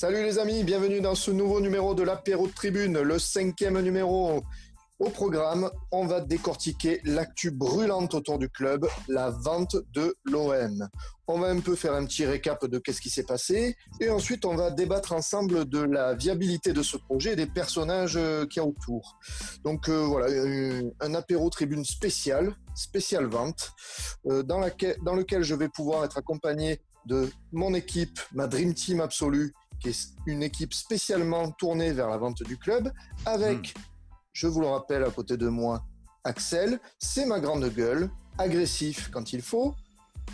Salut les amis, bienvenue dans ce nouveau numéro de l'apéro de tribune, le 5e numéro. Au programme, on va décortiquer l'actu brûlante autour du club, la vente de l'OM. On va un peu faire un petit récap de qu'est-ce qui s'est passé et ensuite on va débattre ensemble de la viabilité de ce projet et des personnages qu'il y a autour. Donc voilà, un apéro tribune spécial vente, dans lequel je vais pouvoir être accompagné de mon équipe, ma Dream Team absolue, qui est une équipe spécialement tournée vers la vente du club, avec, je vous le rappelle, à côté de moi, Axel. C'est ma grande gueule, agressif quand il faut,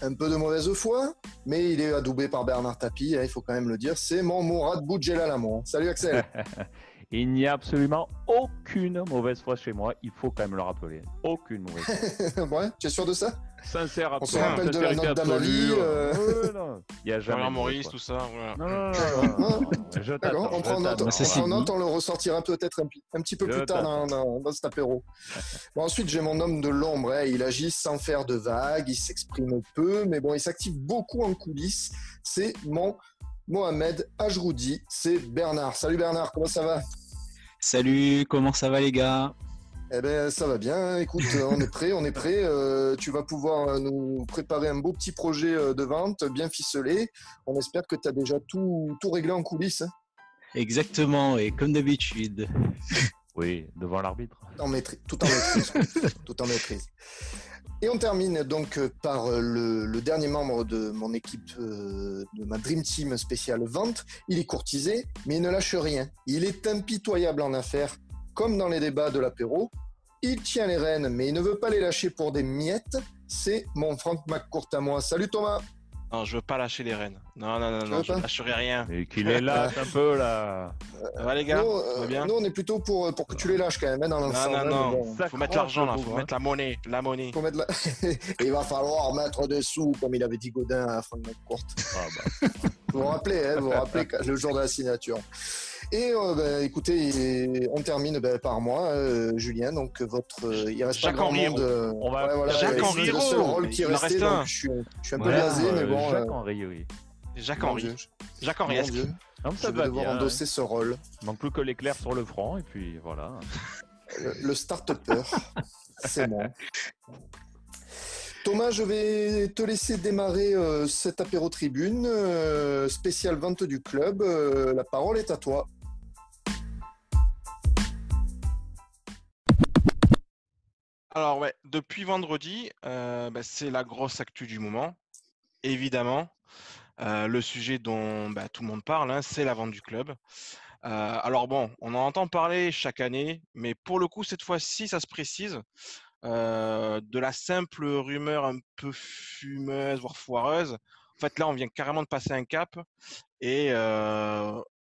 un peu de mauvaise foi, mais il est adoubé par Bernard Tapie, il faut quand même le dire, c'est mon Mourad Boudjelal. Salut Axel. Il n'y a absolument aucune mauvaise foi chez moi, il faut quand même le rappeler. Aucune mauvaise foi. Ouais, tu es sûr de ça? Sincère, on se rappelle de la note d'Amalie. Non, il n'y a jamais. Maurice, tout ça. Voilà. Non. D'accord, on prend note, on le ressortira peut-être un petit peu plus tard dans cet apéro. Bon, ensuite, j'ai mon homme de l'ombre. Il agit sans faire de vagues, il s'exprime peu, mais bon, il s'active beaucoup en coulisses. C'est mon Mohamed Ajroudi, c'est Bernard. Salut Bernard, comment ça va? Salut, comment ça va les gars? Eh ben ça va bien, écoute, on est prêt. Tu vas pouvoir nous préparer un beau petit projet de vente bien ficelé. On espère que tu as déjà tout réglé en coulisses. Hein. Exactement, et comme d'habitude. Oui, devant l'arbitre. Tout en maîtrise. Et on termine donc par le dernier membre de mon équipe, de ma Dream Team spéciale vente. Il est courtisé, mais il ne lâche rien. Il est impitoyable en affaires, comme dans les débats de l'apéro. Il tient les rênes, mais il ne veut pas les lâcher pour des miettes. C'est mon Franck McCourt à moi. Salut Thomas. Non, je veux pas lâcher les rênes. Non, je ne lâcherai rien. Et qu'il les lâche un peu là. Ça va les gars, ça va bien. Nous, on est plutôt pour que tu les lâches quand même. Hein, dans non. Bon. Faut mettre l'argent là, faut mettre la monnaie. Faut mettre Et il va falloir mettre des sous, comme il avait dit Godin à Franck McCourt. Vous vous rappelez le jour de la signature. Et écoutez, on termine par moi, Julien. Donc il reste pas grand monde. Jacques-Henri, c'est le seul rôle qui restait. Donc je suis un peu blasé, mais bon. Jacques-Henri, oui. Jacques-Henri. Je vais devoir endosser ce rôle. Il manque plus que l'éclair sur le front et puis voilà. Le start-upper, c'est moi. Thomas, je vais te laisser démarrer cet apéro tribune spécial vente du club. La parole est à toi. Alors ouais, depuis vendredi, c'est la grosse actu du moment. Évidemment, le sujet dont tout le monde parle, c'est la vente du club. Alors bon, on en entend parler chaque année, mais pour le coup, cette fois-ci, ça se précise. De la simple rumeur un peu fumeuse, voire foireuse. En fait, là, on vient carrément de passer un cap et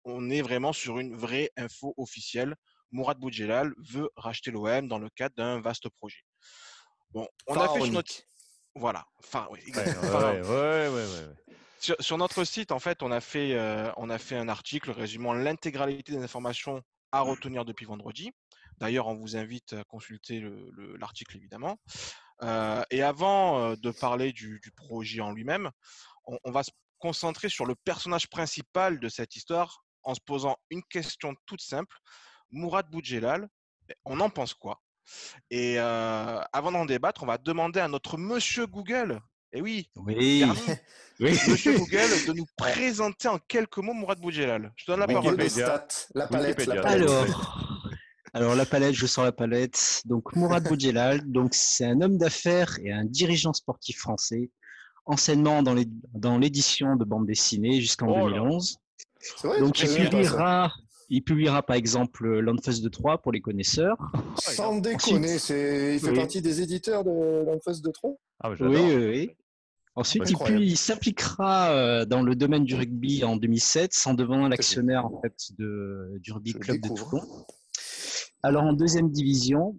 on est vraiment sur une vraie info officielle. Mourad Boudjelal veut racheter l'OM dans le cadre d'un vaste projet. Bon, on a fait sur notre... Voilà. Enfin, oui, Ouais. Sur notre site, en fait, on a fait un article résumant l'intégralité des informations à retenir depuis vendredi. D'ailleurs, on vous invite à consulter l'article, évidemment. Et avant de parler du projet en lui-même, on va se concentrer sur le personnage principal de cette histoire en se posant une question toute simple. Mourad Boudjelal, on en pense quoi? Et avant d'en débattre, on va demander à notre monsieur Google, monsieur Google, de nous présenter en quelques mots Mourad Boudjelal. Je te donne la parole. Des stats, la palette. Alors la palette, je sors la palette. Donc Mourad Boudjelal, donc c'est un homme d'affaires et un dirigeant sportif français, anciennement dans l'édition de bande dessinée jusqu'en 2011. C'est vrai, donc il publiera par exemple l'Enfance de Troyes pour les connaisseurs. Sans déconner, il fait partie des éditeurs de l'Enfance de Troyes. Ah, oui. Ensuite, il s'impliquera dans le domaine du rugby en 2007 en devenant l'actionnaire en fait du rugby club de Toulon. Alors en deuxième division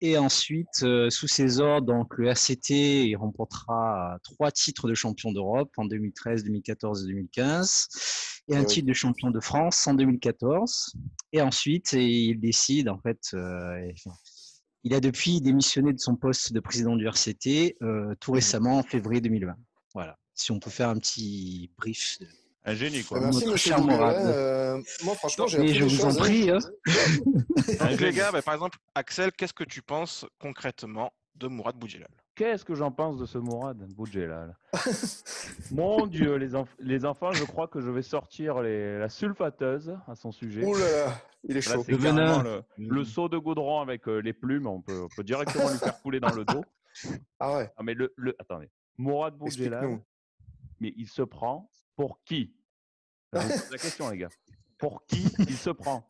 et ensuite sous ses ordres, donc le RCT, il remportera 3 titres de champion d'Europe en 2013, 2014 et 2015 et un titre de champion de France en 2014. Et ensuite, il décide en fait. Il a depuis démissionné de son poste de président du RCT tout récemment en février 2020. Voilà, si on peut faire un petit brief Un génie, quoi. Merci, monsieur Mourad. Moi, franchement, j'ai appris des choses. Je vous en prie. Donc, les gars, par exemple, Axel, qu'est-ce que tu penses concrètement de Mourad Boudjelal? Qu'est-ce que j'en pense de ce Mourad Boudjelal? Mon Dieu, les enfants, je crois que je vais sortir la sulfateuse à son sujet. Ouh là là, il est chaud. Là, c'est carrément le seau de goudron avec les plumes. On peut directement lui faire couler dans le dos. Ah ouais. Ah, mais attendez, Mourad Boudjelal, mais il se prend pour qui? Je vous pose la question, les gars. Pour qui il se prend?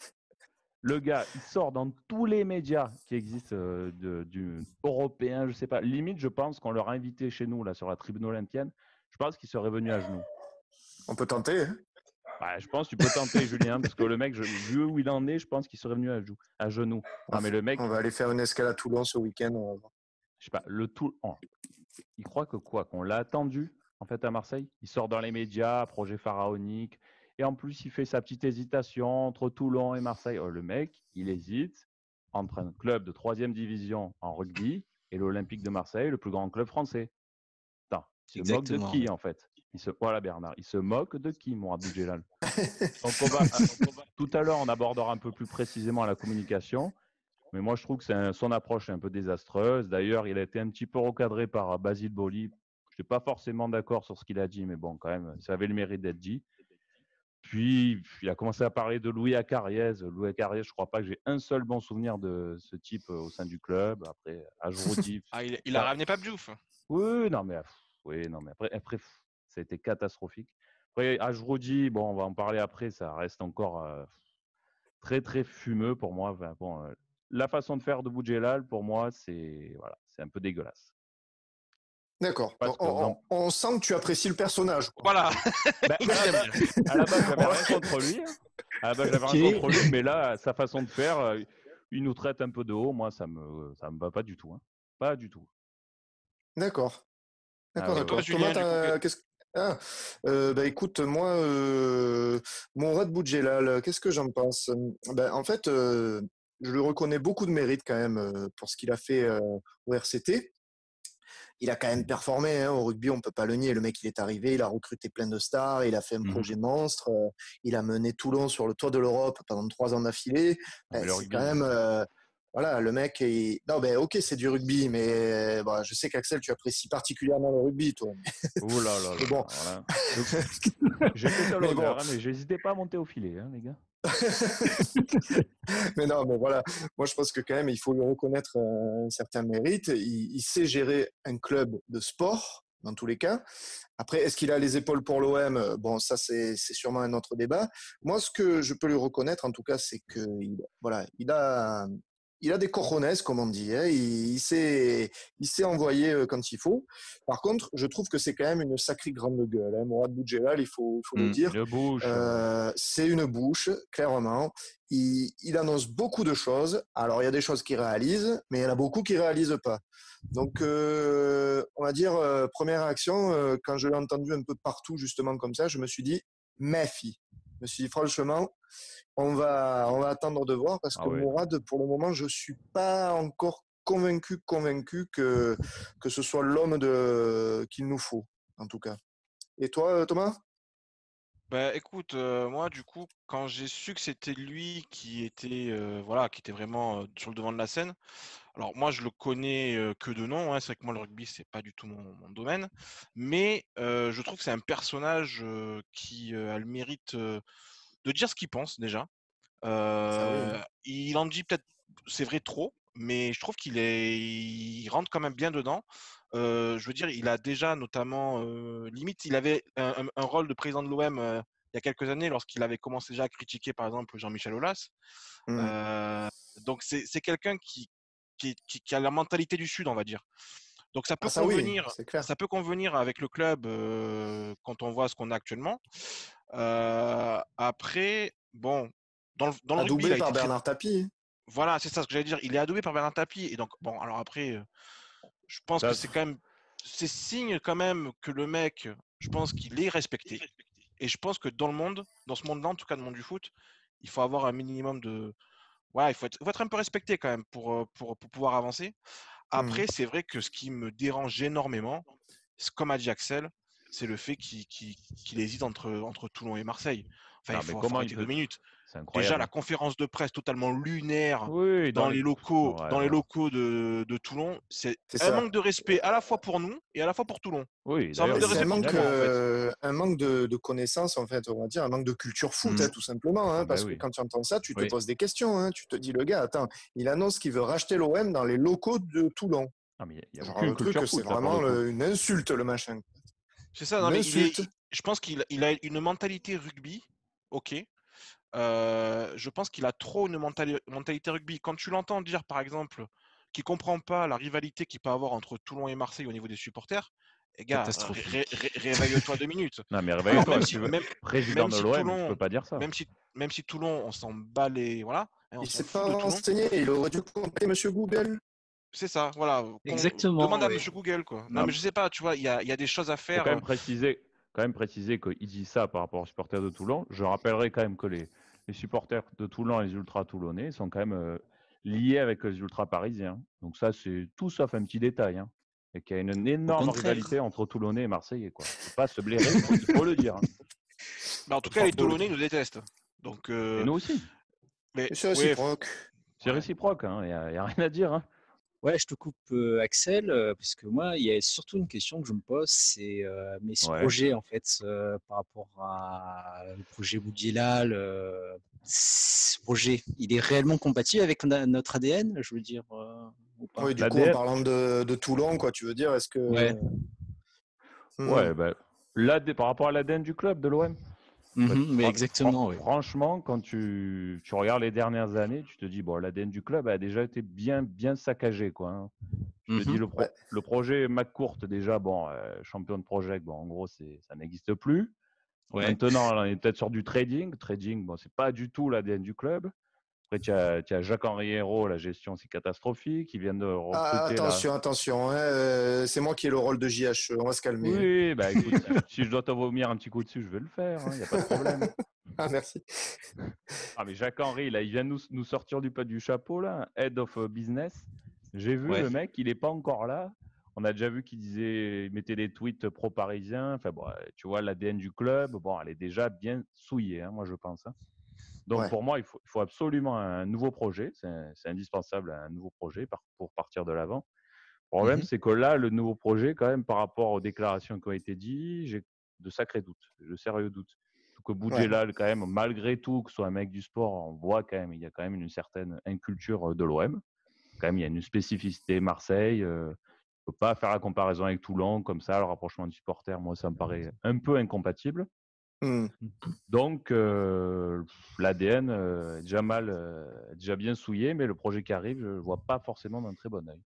Le gars, il sort dans tous les médias qui existent du européen, je sais pas. Limite, je pense qu'on leur a invité chez nous, là, sur la tribune olympienne. Je pense qu'il serait venu à genoux. On peut tenter. Hein. Ouais, je pense que tu peux tenter, Julien, parce que le mec, vu où il en est, je pense qu'il serait venu à genoux. Non, mais le mec, on va aller faire une escale à Toulon ce week-end. Je sais pas, il croit que quoi? Qu'on l'a attendu, en fait, à Marseille? Il sort dans les médias, projet pharaonique. Et en plus, il fait sa petite hésitation entre Toulon et Marseille. Oh, le mec, il hésite entre un club de 3e division en rugby et l'Olympique de Marseille, le plus grand club français. Attends, il se moque de qui, en fait? Voilà, Bernard. Il se moque de qui, Mourad Boudjelal? Donc, tout à l'heure, on abordera un peu plus précisément la communication. Mais moi, je trouve que son approche est un peu désastreuse. D'ailleurs, il a été un petit peu recadré par Basile Boli. Je n'étais pas forcément d'accord sur ce qu'il a dit, mais bon, quand même, ça avait le mérite d'être dit. Puis, il a commencé à parler de Louis Acariez. Louis Acariez, je ne crois pas que j'ai un seul bon souvenir de ce type au sein du club. Après, Ajroudi. Il a ramené Pape Diouf. Oui, non, mais après, ça a été catastrophique. Après, Ajroudi, bon, on va en parler après, ça reste encore très, très fumeux pour moi. Enfin, bon, la façon de faire de Boudjelal, pour moi, c'est un peu dégueulasse. D'accord. On sent que tu apprécies le personnage. Quoi. Voilà. À la base, j'avais rien contre lui. Mais là, sa façon de faire, il nous traite un peu de haut. Moi, ça me va pas du tout. Hein. Pas du tout. D'accord. Toi, Julien, Thomas, écoute, moi, Mourad Boudjelal, qu'est-ce que j'en pense? En fait, je lui reconnais beaucoup de mérite quand même pour ce qu'il a fait au RCT. Il a quand même performé hein, au rugby, on peut pas le nier. Le mec, il est arrivé, il a recruté plein de stars, il a fait un projet monstre, il a mené Toulon sur le toit de l'Europe pendant 3 ans d'affilée. C'est quand même, voilà, le mec. Ok, c'est du rugby, mais je sais qu'Axel, tu apprécies particulièrement le rugby, toi. Oh là là. Là bon. Voilà. J'ai fait ça l'honneur, mais j'hésitais pas à monter au filet, hein, les gars. Mais non, mais voilà, moi je pense que quand même il faut lui reconnaître un certain mérite. Il sait gérer un club de sport dans tous les cas. Après, est-ce qu'il a les épaules pour l'OM? Bon, ça c'est sûrement un autre débat. Moi, ce que je peux lui reconnaître, en tout cas, c'est que il a des cojones, comme on dit. Hein. Il sait envoyer quand il faut. Par contre, je trouve que c'est quand même une sacrée grande gueule. Hein. Mourad Boudjelal, il faut le dire. Une bouche. C'est une bouche, clairement. Il annonce beaucoup de choses. Alors, il y a des choses qu'il réalise, mais il y en a beaucoup qu'il ne réalise pas. Donc, on va dire, première réaction, quand je l'ai entendu un peu partout, justement comme ça, je me suis dit, méfie. Je me suis dit, franchement, on va attendre de voir parce que Mourad, pour le moment, je ne suis pas encore convaincu que ce soit l'homme qu'il nous faut, en tout cas. Et toi, Thomas ? Écoute, moi, du coup, quand j'ai su que c'était lui qui était vraiment sur le devant de la scène, alors moi, je le connais que de nom. Hein, c'est vrai que moi, le rugby, c'est pas du tout mon domaine, mais je trouve que c'est un personnage qui a le mérite de dire ce qu'il pense déjà. Il en dit peut-être, c'est vrai, trop, mais je trouve il rentre quand même bien dedans. Je veux dire, il a déjà notamment, limite, il avait un rôle de président de l'OM il y a quelques années lorsqu'il avait commencé déjà à critiquer, par exemple, Jean-Michel Aulas. Donc, c'est quelqu'un qui a la mentalité du Sud, on va dire. Donc, ça peut convenir avec le club quand on voit ce qu'on a actuellement. Après, bon, dans le rugby, adoubé par Bernard Tapie. Voilà, c'est ça ce que j'allais dire. Il est adoubé par Bernard Tapie. Et donc, bon, alors après, je pense que c'est quand même, c'est signe quand même que le mec, je pense qu'il est respecté. Et je pense que dans ce monde-là, en tout cas, dans le monde du foot, il faut avoir un minimum de, il faut être un peu respecté quand même pour pouvoir avancer. Après, c'est vrai que ce qui me dérange énormément, comme a dit Axel, c'est le fait qu'il hésite entre Toulon et Marseille. Enfin, Non, il mais faut comment arrêter 2 minutes. C'est Déjà, incroyable. la conférence de presse totalement lunaire Oui, dans les locaux, Ouais, dans les voilà. locaux de Toulon, c'est C'est un ça. manque de respect à la fois pour nous et à la fois pour Toulon. Oui, C'est un manque d'ailleurs, de C'est respect pour tout le monde, en fait. un manque de connaissances, en fait, on va dire, un manque de culture foot, Mm. tout simplement. Ah, Parce ben que oui. quand tu entends ça, tu te Oui. poses des questions. Tu te dis, le gars, attends, il annonce qu'il veut racheter l'OM dans les locaux de Toulon. Ah, mais il n'y a Genre, aucune le truc, culture c'est foot, là, pour le vraiment coup. une insulte, le machin. C'est ça, non, Une mais insulte. je pense qu'il a une mentalité rugby, ok. Je pense qu'il a trop une mentalité rugby. Quand tu l'entends dire, par exemple, qu'il comprend pas la rivalité qu'il peut avoir entre Toulon et Marseille au niveau des supporters, eh gars, Catastrophique. réveille-toi 2 minutes. Non, mais Alors réveille-toi. Tu veux président même de si l'OM, tu peux Toulon, pas dire ça. même si Toulon, on s'en bat les, voilà, hein, on Il s'en s'est fout pas de Toulon. renseigné, il aurait dû contacter Monsieur Google. C'est ça, voilà. Exactement. Demande à Oui. Monsieur Google, quoi. Non, Non, mais je sais pas, tu vois, il y a des choses à faut faire. quand même préciser qu'il dit ça par rapport aux supporters de Toulon. Je rappellerai quand même que les supporters de Toulon et les ultras toulonnais sont quand même liés avec les ultras parisiens. Donc ça, c'est tout sauf un petit détail. Hein. Et qu'il y a une Au énorme contraire. rivalité entre Toulonnais et Marseillais. Quoi. Faut pas se blairer, il faut le dire. Hein. Bah, en tout cas, les Toulonnais nous détestent. Donc, Et nous aussi. mais C'est ouais, réciproque. C'est réciproque, il n'y a rien à dire. Hein. Ouais, je te coupe, Axel, parce que moi, il y a surtout une question que je me pose, c'est mais ce Ouais. projet, en fait, par rapport au projet Boudjelal, ce projet, il est réellement compatible avec notre ADN, je veux dire, ou pas? Oui, du coup, en L'ADN, parlant de Toulon, quoi, tu veux dire, est-ce que. Ouais. ouais, ben, par rapport à l'ADN du club de l'OM. Mais exactement, oui. Franchement, quand tu regardes les dernières années, tu te dis, bon, l'ADN du club a déjà été bien saccagé, quoi. Hein. Je te dis, Ouais. le projet McCourt, déjà, bon, champion de project, bon, en gros, ça n'existe plus. Ouais. Maintenant, on est peut-être sur du trading. Trading, bon, c'est pas du tout l'ADN du club. Après, tu as Jacques-Henri Hérault, la gestion, c'est catastrophique. Ils viennent de Ah, recruter attention, c'est moi qui ai le rôle de JH, on va se calmer. Oui, bah écoute, si je dois te vomir un petit coup dessus, je vais le faire, il n'y a pas de problème. Ah, merci. Ah, mais Jacques-Henri, là, il vient nous sortir du chapeau, là, Head of Business. J'ai vu Ouais. le mec, il n'est pas encore là. On a déjà vu qu'il mettait des tweets pro-parisiens. Enfin, bon, tu vois, l'ADN du club, bon, elle est déjà bien souillée, hein, moi, je pense. Hein. Donc, Ouais. pour moi, il faut absolument un nouveau projet. C'est indispensable, un nouveau projet pour partir de l'avant. Le problème, c'est que là, le nouveau projet, quand même, par rapport aux déclarations qui ont été dites, j'ai de sacrés doutes, de sérieux doutes. Que Boudjelal, quand même, malgré tout, que ce soit un mec du sport, on voit quand même, il y a quand même une certaine inculture de l'OM. Quand même, il y a une spécificité Marseille. On ne peut pas faire la comparaison avec Toulon, comme ça, le rapprochement du supporter, moi, ça me paraît un peu incompatible. Donc, l'ADN est déjà bien souillé, mais le projet qui arrive, je ne le vois pas forcément d'un très bon œil.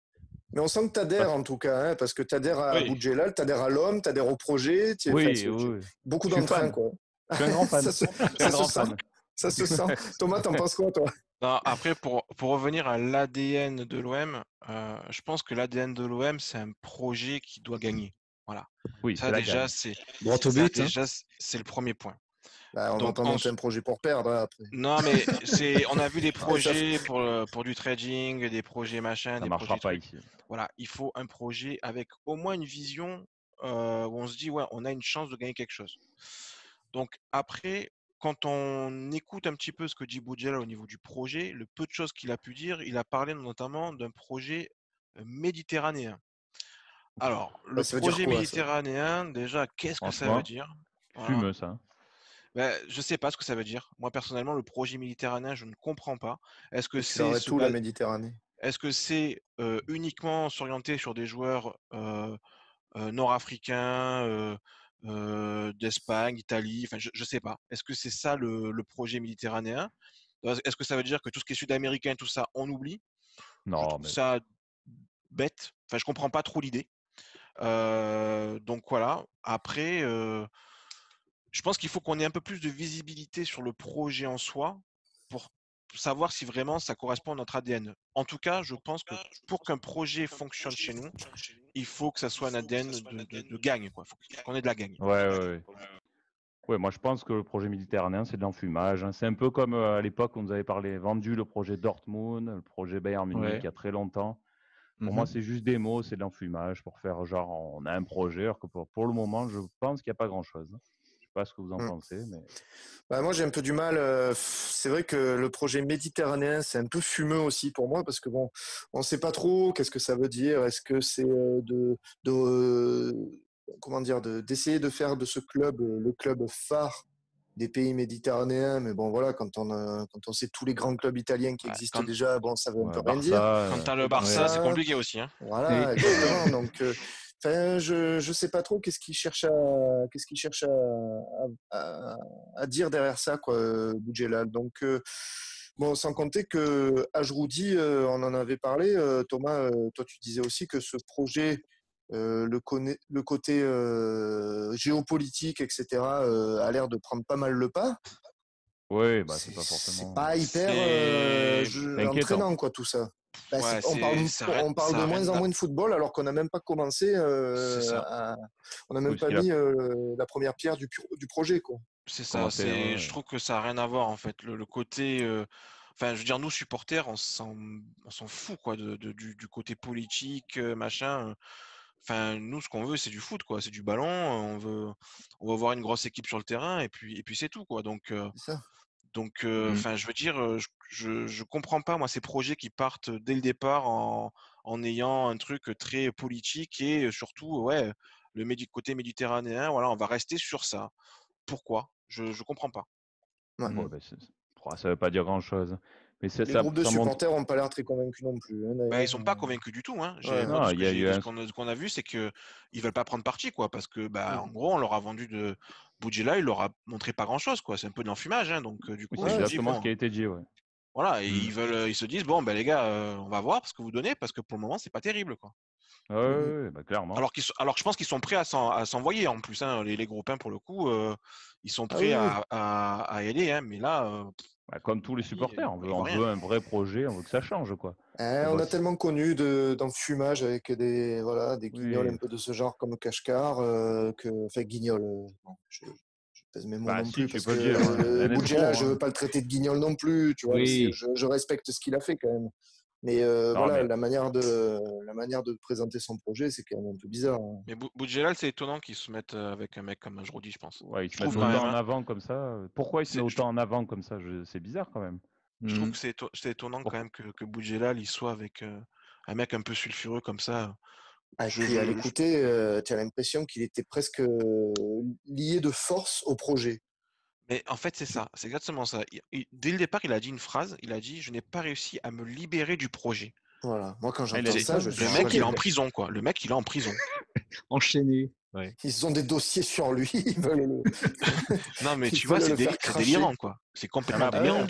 Mais on sent que tu adhères en tout cas, parce que tu adhères à Boudjelal, tu adhères à l'homme, tu adhères au projet. Oui. Beaucoup d'entrain, quoi. Je suis un grand fan. Ça se sent. Thomas, t'en penses quoi, toi? Non, après, pour revenir à l'ADN de l'OM, je pense que l'ADN de l'OM, c'est un projet qui doit gagner. Voilà. Oui, ça déjà, c'est le premier point. Bah, on va pas monter un projet pour perdre après. Non, mais on a vu des projets pour du trading, des projets machin, des projets trucs. Ici. Voilà, il faut un projet avec au moins une vision où on se dit ouais, on a une chance de gagner quelque chose. Donc après, quand on écoute un petit peu ce que dit Boudjelal au niveau du projet, le peu de choses qu'il a pu dire, il a parlé notamment d'un projet méditerranéen. Alors, le projet méditerranéen, déjà, qu'est-ce que ça veut dire? Fumeux, ça. Ben, je ne sais pas ce que ça veut dire. Moi, personnellement, le projet méditerranéen, je ne comprends pas. Est-ce que c'est tout la Méditerranée? Est-ce que c'est uniquement s'orienter sur des joueurs nord-africains, d'Espagne, Italie, enfin, je ne sais pas. Est-ce que c'est ça le projet méditerranéen? Est-ce que ça veut dire que tout ce qui est sud-américain, tout ça, on oublie? Non, je trouve ça bête. Enfin, je comprends pas trop l'idée. Donc voilà. Après, je pense qu'il faut qu'on ait un peu plus de visibilité sur le projet en soi pour savoir si vraiment ça correspond à notre ADN. En tout cas, je pense que pour qu'un projet fonctionne chez nous, il faut que ça soit un ADN de gagne, quoi. Il faut qu'on ait de la gagne. Ouais, moi je pense que le projet méditerranéen, c'est de l'enfumage. Hein. C'est un peu comme à l'époque, on nous avait vendu le projet Dortmund, le projet Bayern Munich il y a très longtemps. Pour moi, c'est juste des mots, c'est de l'enfumage pour faire genre on a un projet, alors que pour le moment, je pense qu'il n'y a pas grand-chose. Je sais pas ce que vous en pensez, mais... Bah, moi, j'ai un peu du mal. C'est vrai que le projet méditerranéen, c'est un peu fumeux aussi pour moi, parce que bon, on ne sait pas trop qu'est-ce que ça veut dire. Est-ce que c'est comment dire, d'essayer de faire de ce club le club phare des pays méditerranéens, mais bon voilà, quand on sait tous les grands clubs italiens qui existent déjà, bon, ça veut un peu rien dire. Quand tu as le Barça, c'est compliqué aussi. Hein. Voilà, exactement. Donc, je sais pas trop qu'est-ce qu'il cherche à dire derrière ça, quoi, Boudjelal. Donc, bon, sans compter que Ajroudi, on en avait parlé, Thomas, toi tu disais aussi que ce projet, le côté géopolitique, etc., a l'air de prendre pas mal le pas. Oui, bah, c'est pas forcément. C'est pas hyper entraînant, quoi, tout ça. Bah, ouais, on parle de moins en moins de football alors qu'on n'a même pas commencé on n'a même pas mis la première pierre du projet, quoi. C'est ça, je trouve que ça n'a rien à voir en fait. Le côté, enfin, je veux dire, nous supporters, on s'en fout quoi du côté politique, machin. Enfin, nous, ce qu'on veut, c'est du foot, quoi. C'est du ballon. On veut voir une grosse équipe sur le terrain et puis c'est tout, quoi. Donc, C'est ça. enfin, je veux dire, je comprends pas moi ces projets qui partent dès le départ en ayant un truc très politique et surtout, ouais, côté méditerranéen. Voilà, on va rester sur ça. Pourquoi? Je comprends pas. Ouais. Ouais, bah, ça veut pas dire grand-chose. Mais Les groupes de supporters n'ont pas l'air très convaincus non plus. Hein, bah, ils sont pas convaincus du tout. Hein. Ouais. Moi, ce qu'on a vu, c'est que ils veulent pas prendre parti, quoi, parce que, bah, en gros, on leur a vendu de Boudjela, il leur a montré pas grand-chose, quoi. C'est un peu de l'enfumage, hein. Donc, du coup, c'est exactement ce qui a été dit, ouais. Voilà, et ils se disent bon, ben les gars, on va voir ce que vous donnez, parce que pour le moment, c'est pas terrible, quoi. Ouais, bah, clairement. Alors que je pense qu'ils sont prêts à s'envoyer en plus, hein, les groupes, hein, pour le coup, ils sont prêts à y aller, hein, mais là. Bah, comme tous les supporters, on veut un vrai projet, on veut que ça change, quoi. On a tellement connu d'enfumage avec des guignols un peu de ce genre comme Kashkar, enfin guignol. Je pèse mes mots non plus parce que Boudjela, je veux pas le traiter de guignol non plus, tu vois. Je respecte ce qu'il a fait quand même. Mais la manière de présenter son projet, c'est quand même un peu bizarre. Hein. Mais Boudjelal, c'est étonnant qu'ils se mettent avec un mec comme Ajroudi, je pense. Ouais, ils se mettent autant en avant comme ça. Pourquoi ils se mettent autant en avant comme ça? C'est bizarre quand même. Je trouve que c'est étonnant quand même que Boudjelal il soit avec un mec un peu sulfureux comme ça. Et puis à l'écouter, tu as l'impression qu'il était presque lié de force au projet. Mais en fait, c'est ça, c'est exactement ça. Dès le départ, il a dit une phrase, il a dit « Je n'ai pas réussi à me libérer du projet ». Voilà, moi quand j'entends ça, je suis le mec, il est en prison, quoi. Le mec, il est en prison. Enchaîné. Ouais. Ils ont des dossiers sur lui, ils veulent Non, mais tu vois, c'est délirant, quoi. C'est complètement délirant.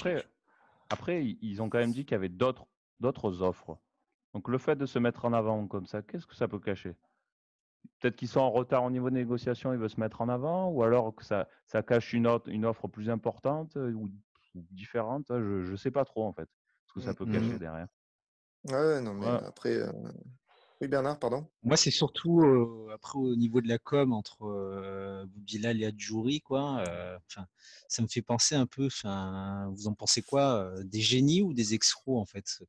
Après, ils ont quand même dit qu'il y avait d'autres offres. Donc le fait de se mettre en avant comme ça, qu'est-ce que ça peut cacher? Peut-être qu'ils sont en retard au niveau des négociations, ils veulent se mettre en avant, ou alors que ça cache une offre plus importante ou différente. Je ne sais pas trop en fait ce que ça peut cacher derrière. Ouais, non, mais après. Oui, Bernard, pardon. Moi, c'est surtout après au niveau de la com entre Boudjelal et Adjouri, quoi. Ça me fait penser un peu. Vous en pensez quoi? Des génies ou des escrocs en fait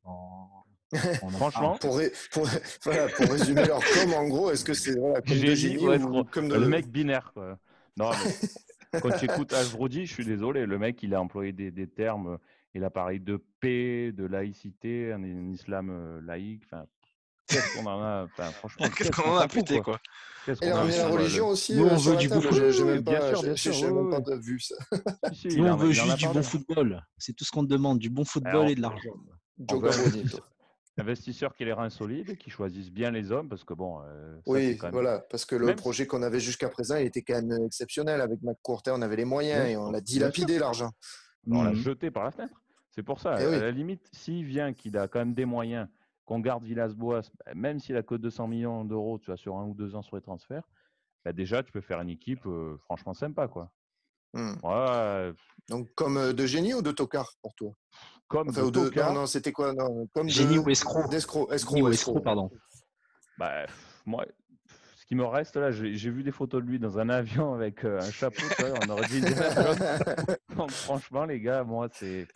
Franchement, pour résumer leur com, en gros, est-ce que c'est comme de génie ou comme de... Le mec binaire, quoi. Non, mais quand tu écoutes Ajroudi, je suis désolé, le mec, il a employé des termes, il a parlé de paix, de laïcité, un islam laïque, enfin, qu'est-ce qu'on en a, enfin, franchement, qu'est-ce qu'on en a pété, quoi. Et la religion aussi, nous, on veut du bon football. J'ai même pas vu ça. Nous, on veut juste du bon football. C'est tout ce qu'on demande, du bon football et de l'argent. Investisseurs qui les reins solides, qui choisissent bien les hommes, parce que bon. Parce que le projet qu'on avait jusqu'à présent, il était quand même exceptionnel. Avec McCourter, on avait les moyens et on l'a dilapidé l'argent. On l'a jeté par la fenêtre. C'est pour ça. À la limite, s'il vient, qu'il a quand même des moyens, qu'on garde Villas-Boas, même s'il a que 200 millions d'euros, tu vois, sur 1 ou 2 ans sur les transferts, déjà, tu peux faire une équipe franchement sympa, quoi. Ouais. Donc, comme de génie ou de tocard pour toi? Comme de tocard. Non, c'était quoi? Non, comme génie ou escroc? Escroc, pardon. Bah, moi, ce qui me reste là, j'ai vu des photos de lui dans un avion avec un chapeau, on aurait dit Donc, franchement, les gars, moi, c'est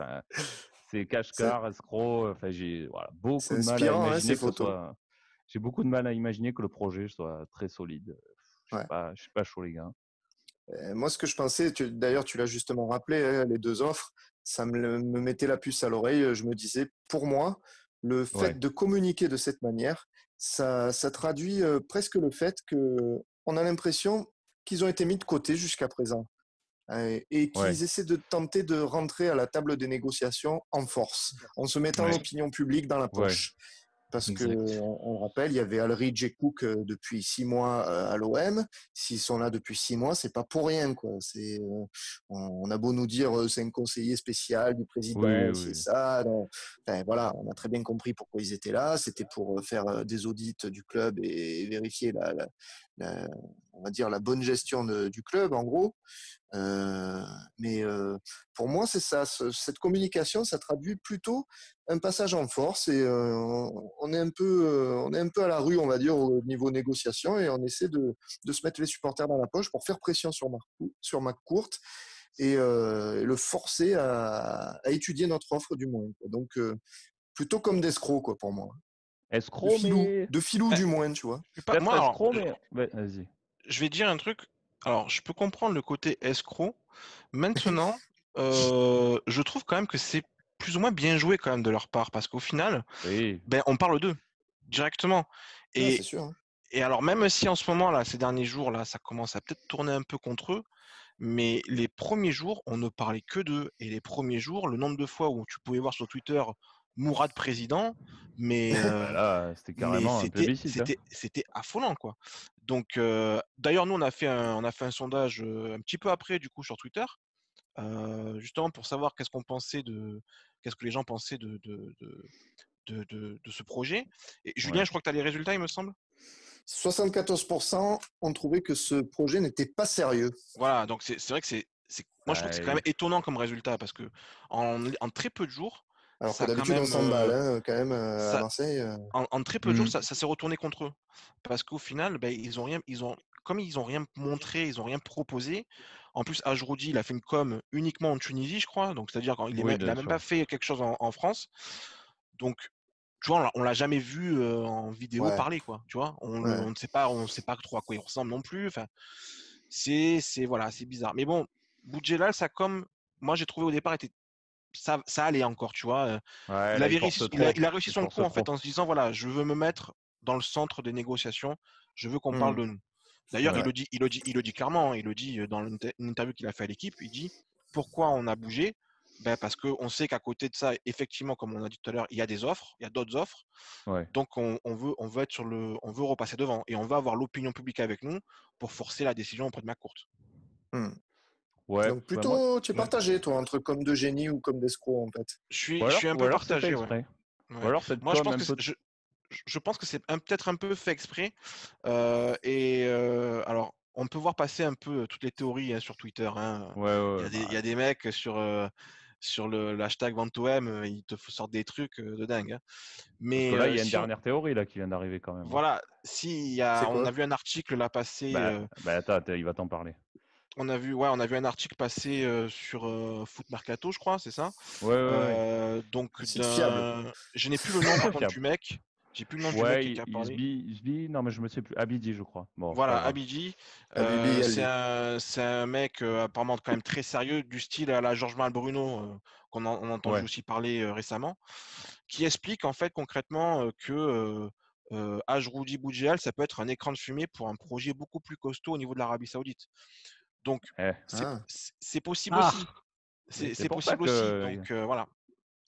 cache-car, escroc. Enfin, j'ai beaucoup de mal à imaginer que ce soit. J'ai beaucoup de mal à imaginer que le projet soit très solide. Je suis pas chaud, les gars. Moi, ce que je pensais, d'ailleurs, tu l'as justement rappelé, hein, les deux offres, ça me mettait la puce à l'oreille. Je me disais, pour moi, le fait de communiquer de cette manière, ça traduit presque le fait qu'on a l'impression qu'ils ont été mis de côté jusqu'à présent et qu'ils essaient de tenter de rentrer à la table des négociations en force, en se mettant l'opinion publique dans la poche. Parce qu'on rappelle, il y avait Alridge et Cook depuis 6 mois à l'OM. S'ils sont là depuis 6 mois, c'est pas pour rien, quoi. On a beau nous dire c'est un conseiller spécial du président, c'est ça. Donc, voilà, on a très bien compris pourquoi ils étaient là. C'était pour faire des audits du club et vérifier on va dire la bonne gestion du club, en gros. Mais pour moi, c'est ça. Cette communication, ça traduit plutôt un passage en force et on est un peu à la rue, on va dire, au niveau négociation et on essaie de se mettre les supporters dans la poche pour faire pression sur McCourt et le forcer à étudier notre offre du moins. Quoi. Donc, plutôt comme d'escrocs, quoi, pour moi. Escroc, mais... De filou, du moins, tu vois. Peut-être escroc, mais... Vas-y. Je vais dire un truc. Alors, je peux comprendre le côté escroc. Maintenant, je trouve quand même que c'est plus ou moins bien joué quand même de leur part parce qu'au final, on parle d'eux directement. Et, c'est sûr, hein. Et alors, même si en ce moment, là, ces derniers jours, là, ça commence à peut-être tourner un peu contre eux, mais les premiers jours, on ne parlait que d'eux. Et les premiers jours, le nombre de fois où tu pouvais voir sur Twitter Mourad président, mais là, c'était carrément un plébiscite. C'était affolant, quoi. Donc, d'ailleurs, nous, on a fait un sondage un petit peu après, du coup, sur Twitter, justement pour savoir qu'est-ce que les gens pensaient de ce projet. Et Julien, je crois que tu as les résultats, il me semble. 74% ont trouvé que ce projet n'était pas sérieux. Voilà, donc c'est vrai que moi je trouve que c'est quand même étonnant comme résultat parce que en très peu de jours. Alors que d'habitude on s'emballe quand même à Marseille. En très peu de jours, ça s'est retourné contre eux parce qu'au final, comme ils ont rien montré, ils ont rien proposé. En plus, Ajroudi, il a fait une com uniquement en Tunisie, je crois. Donc c'est-à-dire qu'il n'a même pas fait quelque chose en France. Donc tu vois, on l'a jamais vu en vidéo parler, quoi. Tu vois, on ne sait pas trop à quoi il ressemble non plus. Enfin, c'est bizarre. Mais bon, Boudjelal, moi j'ai trouvé au départ ça allait encore, tu vois. Il a réussi son coup en fait en se disant voilà, je veux me mettre dans le centre des négociations. Je veux qu'on parle de nous. D'ailleurs, il le dit clairement. Il le dit dans une interview qu'il a fait à l'équipe. Il dit pourquoi on a bougé. Parce qu'on sait qu'à côté de ça, effectivement, comme on a dit tout à l'heure, il y a des offres, il y a d'autres offres. Donc on veut être on veut repasser devant et on va avoir l'opinion publique avec nous pour forcer la décision auprès de McCourt. Donc plutôt, tu es partagé, toi, entre comme de génie ou comme d'escroc, en fait. Je suis un peu partagé. Ou alors cette moi, je pense que c'est peut-être un peu fait exprès. Alors, on peut voir passer un peu toutes les théories sur Twitter. Hein. Il y a des mecs sur le hashtag VentoM, ils te sortent des trucs de dingue. Hein. Mais parce que là, il y a une dernière théorie là qui vient d'arriver quand même. Voilà, on a vu un article là passer. Attends, il va t'en parler. On a vu un article passer sur Foot Mercato, je crois, c'est ça. Donc, je n'ai plus le nom par contre du mec. J'ai plus le nom du mec qui a parlé. Isbi, non mais je me sais plus. Abidi, je crois. Bon, voilà, Abidi. C'est un mec apparemment quand même très sérieux, du style à la Georges Malbruno, qu'on on a entendu aussi parler récemment, qui explique en fait concrètement que Ajroudi Boudjelal, ça peut être un écran de fumée pour un projet beaucoup plus costaud au niveau de l'Arabie Saoudite. Donc, c'est possible aussi. C'est possible aussi. Donc, voilà.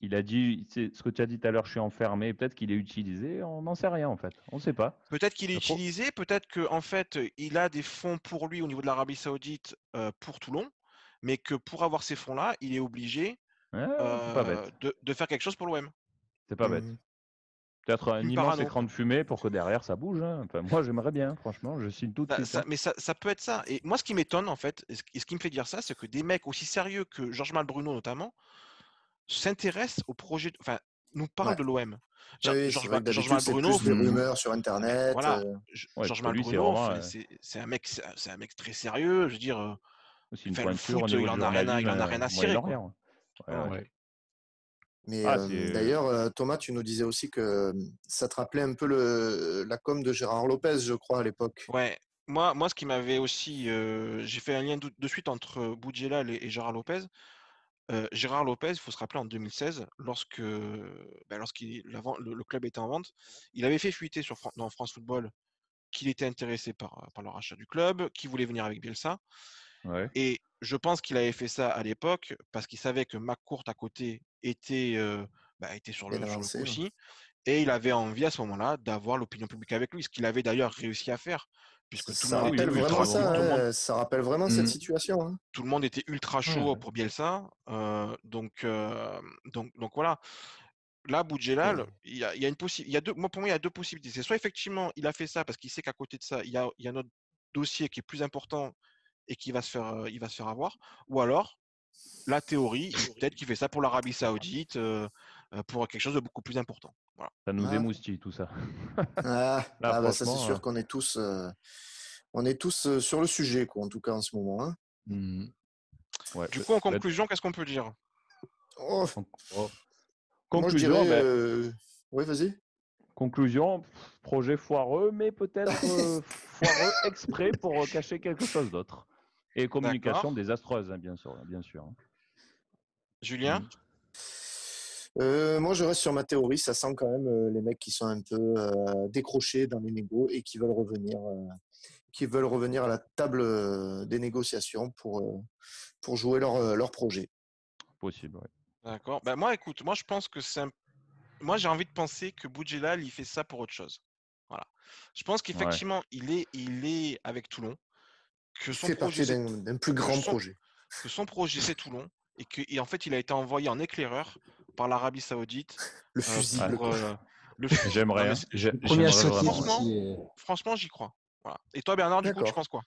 Il a dit, ce que tu as dit tout à l'heure, je suis enfermé. Peut-être qu'il est utilisé. On n'en sait rien, en fait. On ne sait pas. Peut-être qu'il est utilisé. Peut-être qu'en fait, il a des fonds pour lui au niveau de l'Arabie Saoudite pour Toulon. Mais que pour avoir ces fonds-là, il est obligé de faire quelque chose pour l'OM. C'est pas bête. Peut-être un immense écran de fumée pour que derrière ça bouge. Hein. Enfin, moi, j'aimerais bien, franchement. Je signe tout de suite. Mais ça peut être ça. Et moi, ce qui m'étonne, en fait, et ce qui me fait dire ça, c'est que des mecs aussi sérieux que Georges Malbruno, notamment, s'intéressent au projet. Enfin, nous parlent de l'OM. Georges Malbruno. C'est plus des rumeurs sur Internet. Voilà. Georges Malbruno, c'est un mec très sérieux. Je veux dire, c'est une pointure au niveau il en a rien à cirer. Mais c'est. d'ailleurs, Thomas, tu nous disais aussi que ça te rappelait un peu la com de Gérard Lopez, je crois, à l'époque. Ouais. Moi, ce qui m'avait aussi, j'ai fait un lien de suite entre Boudjelal et Gérard Lopez. Gérard Lopez, il faut se rappeler en 2016, lorsqu'il le club était en vente, il avait fait fuiter dans France Football qu'il était intéressé par le rachat du club, qu'il voulait venir avec Bielsa. Ouais. Et je pense qu'il avait fait ça à l'époque parce qu'il savait que McCourt à côté était sur Bien le avancé. coup Ouais. aussi. Et il avait envie à ce moment-là d'avoir l'opinion publique avec lui, ce qu'il avait d'ailleurs réussi à faire, puisque tout le Ça monde Ah oui, était rappelle oui, vraiment ultra bravo. chaud, ça, tout le monde hein, ça rappelle vraiment cette situation. Hein. tout le monde était ultra Ouais, chaud ouais. pour Bielsa. Donc voilà. Là, Boudjelal, Et il y a une il y a deux, moi, pour moi, il y a deux possibilités. C'est soit effectivement, il a fait ça parce qu'il sait qu'à côté de ça, il y a un autre dossier qui est plus important et qui va il va se faire avoir. Ou alors, la théorie, peut-être qu'il fait ça pour l'Arabie Saoudite, pour quelque chose de beaucoup plus important. Voilà. Ça nous ah, émoustille tout ça. Là, bah, ça c'est franchement, sûr qu'on est tous sur le sujet, quoi, en tout cas en ce moment. Hein. ouais. Du coup, en Bah, conclusion, qu'est-ce qu'on peut dire? Oh, oh. moi je Conclusion, dirais, ben, oui, vas-y. conclusion, projet foireux, mais peut-être foireux exprès pour cacher quelque chose d'autre. Et D'accord. communication désastreuse, hein, bien sûr, bien sûr. Julien? Moi je reste sur ma théorie, ça sent quand même les mecs qui sont un peu décrochés dans les négos et qui veulent revenir à la table des négociations pour jouer leur projet. Possible, ouais. D'accord. Ben moi, écoute, moi je pense que moi j'ai envie de penser que Boudjelal, il fait ça pour autre chose. Voilà. Je pense Ouais. qu'effectivement, il est avec Toulon, que Il son fait projet partie c'est d'un plus que grand son, projet. que son projet c'est Toulon et en fait il a été envoyé en éclaireur par l'Arabie Saoudite Le Ouais. fusible, pour quoi. non J'aimerais, mais hein. Le premier à J'aimerais sauter vraiment. franchement, d'ici. franchement j'y crois. Voilà. Et toi Bernard, du coup, tu D'accord. penses quoi?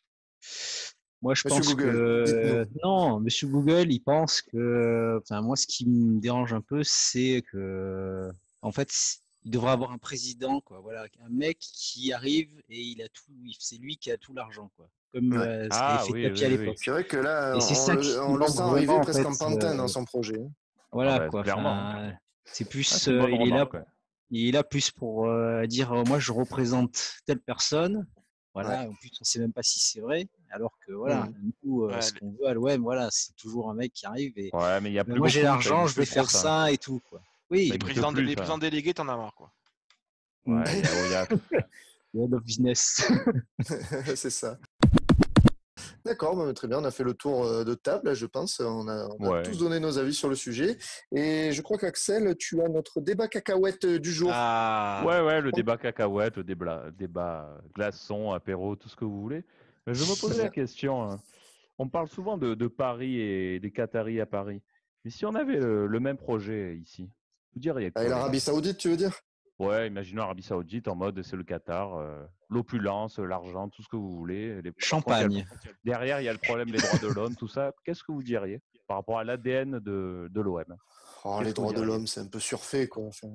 Moi, je Monsieur pense Google, dites-nous. que non, Monsieur Google, il pense que. Enfin, moi, ce qui me dérange un peu, c'est que, en fait, il devrait avoir un président, quoi. Voilà, un mec qui arrive et il a tout. C'est lui qui a tout l'argent, quoi. Comme Ouais. ce qu'avait Ah fait oui, Tapi à oui, oui. C'est l'époque. vrai que là, Et c'est on ça le, qui on le manque sent vraiment, arriver en presque fait. en pantin dans son projet. Hein. Ah Voilà, ben, quoi. clairement. Enfin, c'est Ah, plus, c'est une bonne il est là, remarque, ouais. il est là plus pour dire, moi, je représente telle personne. Ouais. Voilà, en plus, on sait même pas si c'est vrai, alors que voilà, Mhm. nous, Ouais, ce qu'on veut à l'OM, voilà, c'est toujours un mec qui arrive et Ouais, mais il n'y a ben, plus moi j'ai beaucoup, ça l'argent, n'existe je vais plus trop, faire ça. ça et tout, quoi. Ça Oui, n'existe plus, les ça. présidents délégués, t'en as marre, quoi. Ouais, il y a. le head of business. C'est ça. D'accord, bah, très bien. On a fait le tour de table, je pense. On a tous Ouais. donné nos avis sur le sujet. Et je crois qu'Axel, tu as notre débat cacahuète du jour. Ah, Ouais, ouais, le On- débat cacahuète, le débat glaçon, apéro, tout ce que vous voulez. Mais je me Très posais la bien. question, hein. On parle souvent de Paris et des Qataris à Paris. Mais si on avait le même projet ici, vous diriez Et quoi, les l'Arabie gars? Saoudite, tu veux dire? Ouais, imaginons Arabie Saoudite en mode c'est le Qatar, l'opulence, l'argent, tout ce que vous voulez. Par contre, Champagne. derrière, il y a le problème des droits de l'homme, tout ça. Qu'est-ce que vous diriez par rapport à l'ADN de l'OM? Oh, les Qu'est-ce que vous droits de diriez? l'homme, c'est un peu surfait, quoi. Enfin,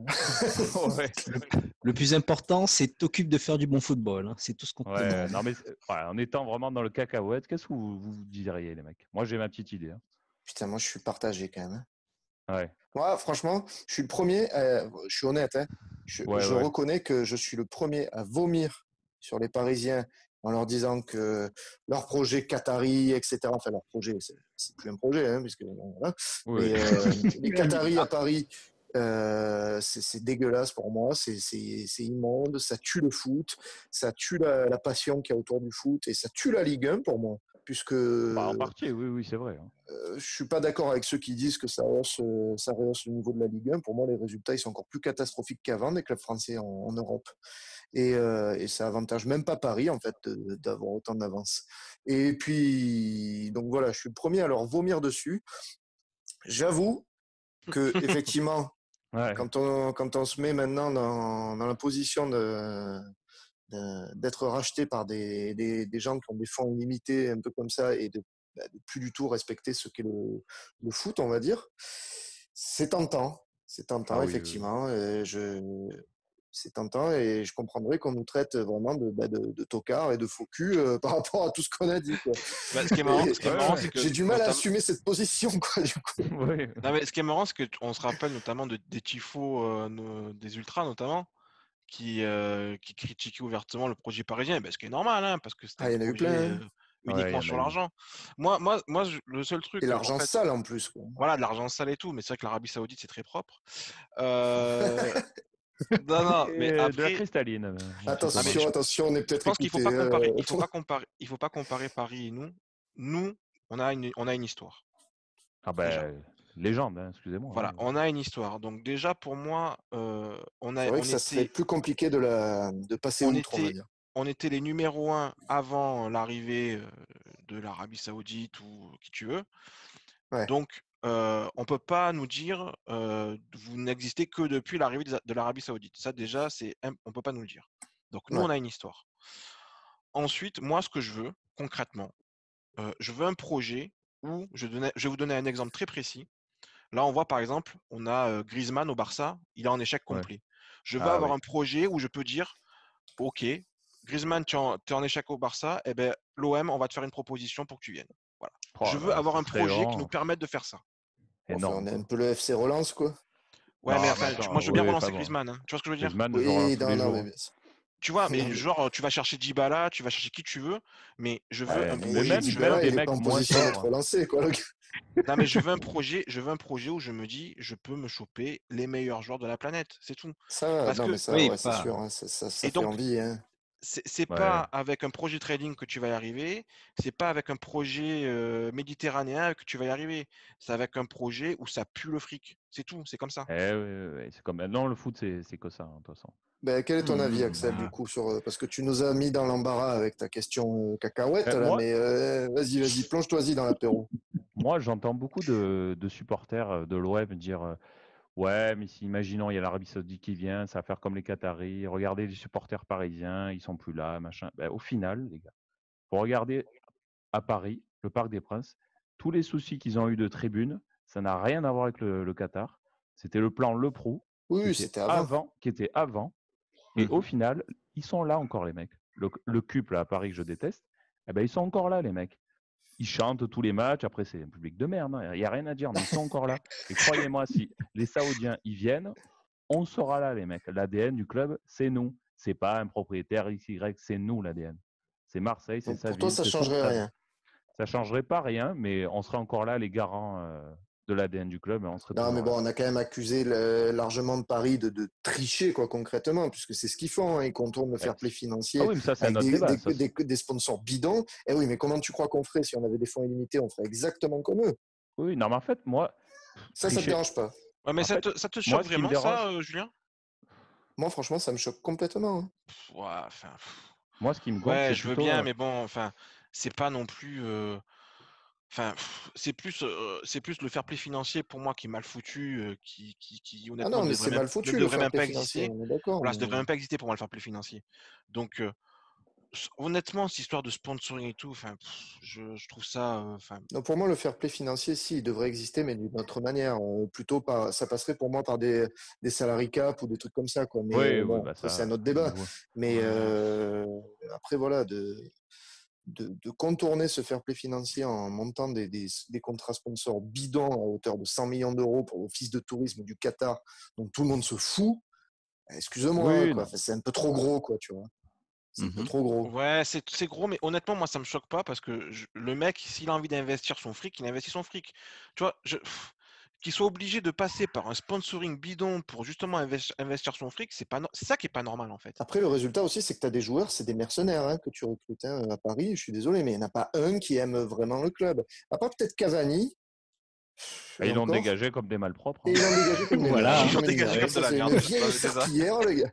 Ouais. Le, le plus important, c'est t'occupes de faire du bon football, hein. C'est tout ce qu'on te Ouais, demande. non mais ouais, en étant vraiment dans le cacahuète, qu'est-ce que vous diriez, les mecs? Moi, j'ai ma petite idée, hein. putain, moi, je suis partagé quand même. Hein. Ouais, Moi, franchement, je suis le premier, je suis honnête, hein, je, ouais, je ouais. reconnais que je suis le premier à vomir sur les Parisiens en leur disant que leur projet Qatari, etc., enfin leur projet, c'est plus un projet, hein, puisque, bon, voilà. Oui, Mais les Qataris à Ah, Paris, c'est dégueulasse pour moi, c'est immonde, ça tue le foot, ça tue la passion qu'il y a autour du foot et ça tue la Ligue 1 pour moi, puisque bah en partie, oui, oui, c'est vrai, hein. je suis pas d'accord avec ceux qui disent que ça rehausse le niveau de la Ligue 1. Pour moi, les résultats ils sont encore plus catastrophiques qu'avant des clubs français en Europe. Et ça avantage même pas Paris en fait d'avoir autant d'avance. Et puis donc voilà, je suis le premier à leur vomir dessus. J'avoue que effectivement, Ouais, quand on se met maintenant dans la position d'être racheté par des gens qui ont des fonds illimités, un peu comme ça, et de plus du tout respecter ce qu'est le foot, on va dire. C'est tentant, ah oui, oui, oui. effectivement. c'est tentant et je comprendrais qu'on nous traite vraiment de tocards et de faux cul par rapport à tout ce qu'on a dit. Quoi. Bah, ce qui est marrant, c'est que j'ai du mal à assumer cette position, quoi, du coup. Oui. Non, mais ce qui est marrant, c'est qu'on se rappelle notamment des tifos des ultras, notamment, qui critiquaient ouvertement le projet parisien, ce qui est normal, hein, parce que c'était il y en a eu plein. Uniquement sur l'argent. Moi, le seul truc. Et l'argent sale en plus. Quoi. Voilà, de l'argent sale et tout, mais c'est vrai que l'Arabie Saoudite, c'est très propre. Non, mais après. De la cristalline. Attention, on est peut-être. Je pense qu'il faut pas comparer. Il faut pas comparer Paris et nous. Nous, on a une histoire. Ah légende, hein, excusez-moi. Voilà, on a une histoire. Donc déjà, pour moi, c'est vrai que ça serait plus compliqué de passer outre, on va dire. On était les numéros 1 avant l'arrivée de l'Arabie Saoudite ou qui tu veux. Ouais. Donc, on peut pas nous dire vous n'existez que depuis l'arrivée de l'Arabie Saoudite. Ça, déjà, on peut pas nous le dire. Donc, nous, on a une histoire. Ensuite, moi, ce que je veux, concrètement, je veux un projet où je vais vous donner un exemple très précis. Là, on voit par exemple, on a Griezmann au Barça, il est en échec complet. Je veux avoir un projet où je peux dire, ok, Griezmann, tu es en échec au Barça, eh ben, l'OM, on va te faire une proposition pour que tu viennes. Voilà. Je veux avoir un projet qui nous permette de faire ça. On est un peu le FC Relance, quoi. Ouais, mais enfin, moi, je veux bien relancer Griezmann. Hein. Tu vois ce que je veux dire? Oui, tu vois, mais genre, tu vas chercher Dybala, tu vas chercher qui tu veux, mais je veux un projet. Dybala, il est pas en position d'être relancé, quoi. Non, mais je veux un projet où je me dis, je peux me choper les meilleurs joueurs de la planète, c'est tout. Ça, c'est sûr, hein, ça fait envie. Hein. C'est pas avec un projet trading que tu vas y arriver, c'est pas avec un projet méditerranéen que tu vas y arriver, c'est avec un projet où ça pue le fric, c'est tout, c'est comme ça. C'est comme maintenant le foot, c'est que ça, de toute façon. Quel est ton avis, Axel, du coup, parce que tu nous as mis dans l'embarras avec ta question cacahuète, là, mais vas-y, plonge-toi-y dans l'apéro. Moi, j'entends beaucoup de supporters de l'OM dire ouais, mais si, imaginons, il y a l'Arabie Saoudite qui vient, ça va faire comme les Qataris. Regardez les supporters parisiens, ils sont plus là, machin. Au final, les gars, pour regarder à Paris, le Parc des Princes, tous les soucis qu'ils ont eu de tribune, ça n'a rien à voir avec le Qatar. C'était le plan Le Prou, c'était avant. Qui était avant. Et au final, ils sont là encore, les mecs. Le CUP là, à Paris que je déteste, ils sont encore là, les mecs. Ils chantent tous les matchs. Après, c'est un public de merde. Il n'y a rien à dire, mais ils sont encore là. Et croyez-moi, si les Saoudiens y viennent, on sera là, les mecs. L'ADN du club, c'est nous. C'est pas un propriétaire XY, c'est nous, l'ADN. C'est Marseille, c'est sa ville. Pour toi, ça ne changerait rien. Ça ne changerait pas rien, mais on serait encore là, les garants de l'ADN du club. On serait mais bon, on a quand même accusé largement de Paris de tricher, quoi, concrètement, puisque c'est ce qu'ils font. Hein, ils contournent le fair play financier mais ça, c'est un autre débat, des sponsors bidons. Et oui, mais comment tu crois qu'on ferait si on avait des fonds illimités? On ferait exactement comme eux. Oui, non, mais en fait, moi. Ça ne te dérange pas. Ouais, mais ça te choque vraiment, ça, Julien? Moi, franchement, ça me choque complètement. Hein. Moi, ce qui me gonfle, c'est je veux bien, mais bon, enfin, c'est pas non plus. Enfin, c'est plus le fair play financier pour moi qui est mal foutu, qui honnêtement ne devrait même pas exister. Voilà, ça devrait même pas exister pour moi le fair play financier. Donc honnêtement, cette histoire de sponsoring et tout, enfin, je trouve ça. Non, pour moi, le fair play financier, si, il devrait exister, mais d'une autre manière. Ça passerait pour moi par des salary cap ou des trucs comme ça, quoi. Mais ça, c'est un autre débat. Mais après, voilà, de contourner ce fair play financier en montant des contrats sponsors bidons à hauteur de 100 millions d'euros pour l'office de tourisme du Qatar, dont tout le monde se fout. Excuse-moi, c'est un peu trop gros, quoi, tu vois. C'est un peu trop gros. Ouais, c'est gros, mais honnêtement, moi, ça me choque pas parce que le mec, s'il a envie d'investir son fric, il investit son fric. Tu vois, qu'il soit obligé de passer par un sponsoring bidon pour justement investir son fric, c'est ça qui est pas normal, en fait. Après, le résultat aussi, c'est que tu as des joueurs, c'est des mercenaires que tu recrutes à Paris. Je suis désolé, mais il n'y en a pas un qui aime vraiment le club. À part peut-être Cavani. Ils l'ont dégagé comme des malpropres. Ils l'ont dégagé comme des malpropres. Ils l'ont dégagé comme de la merde. C'est une vieille serpillière, les gars.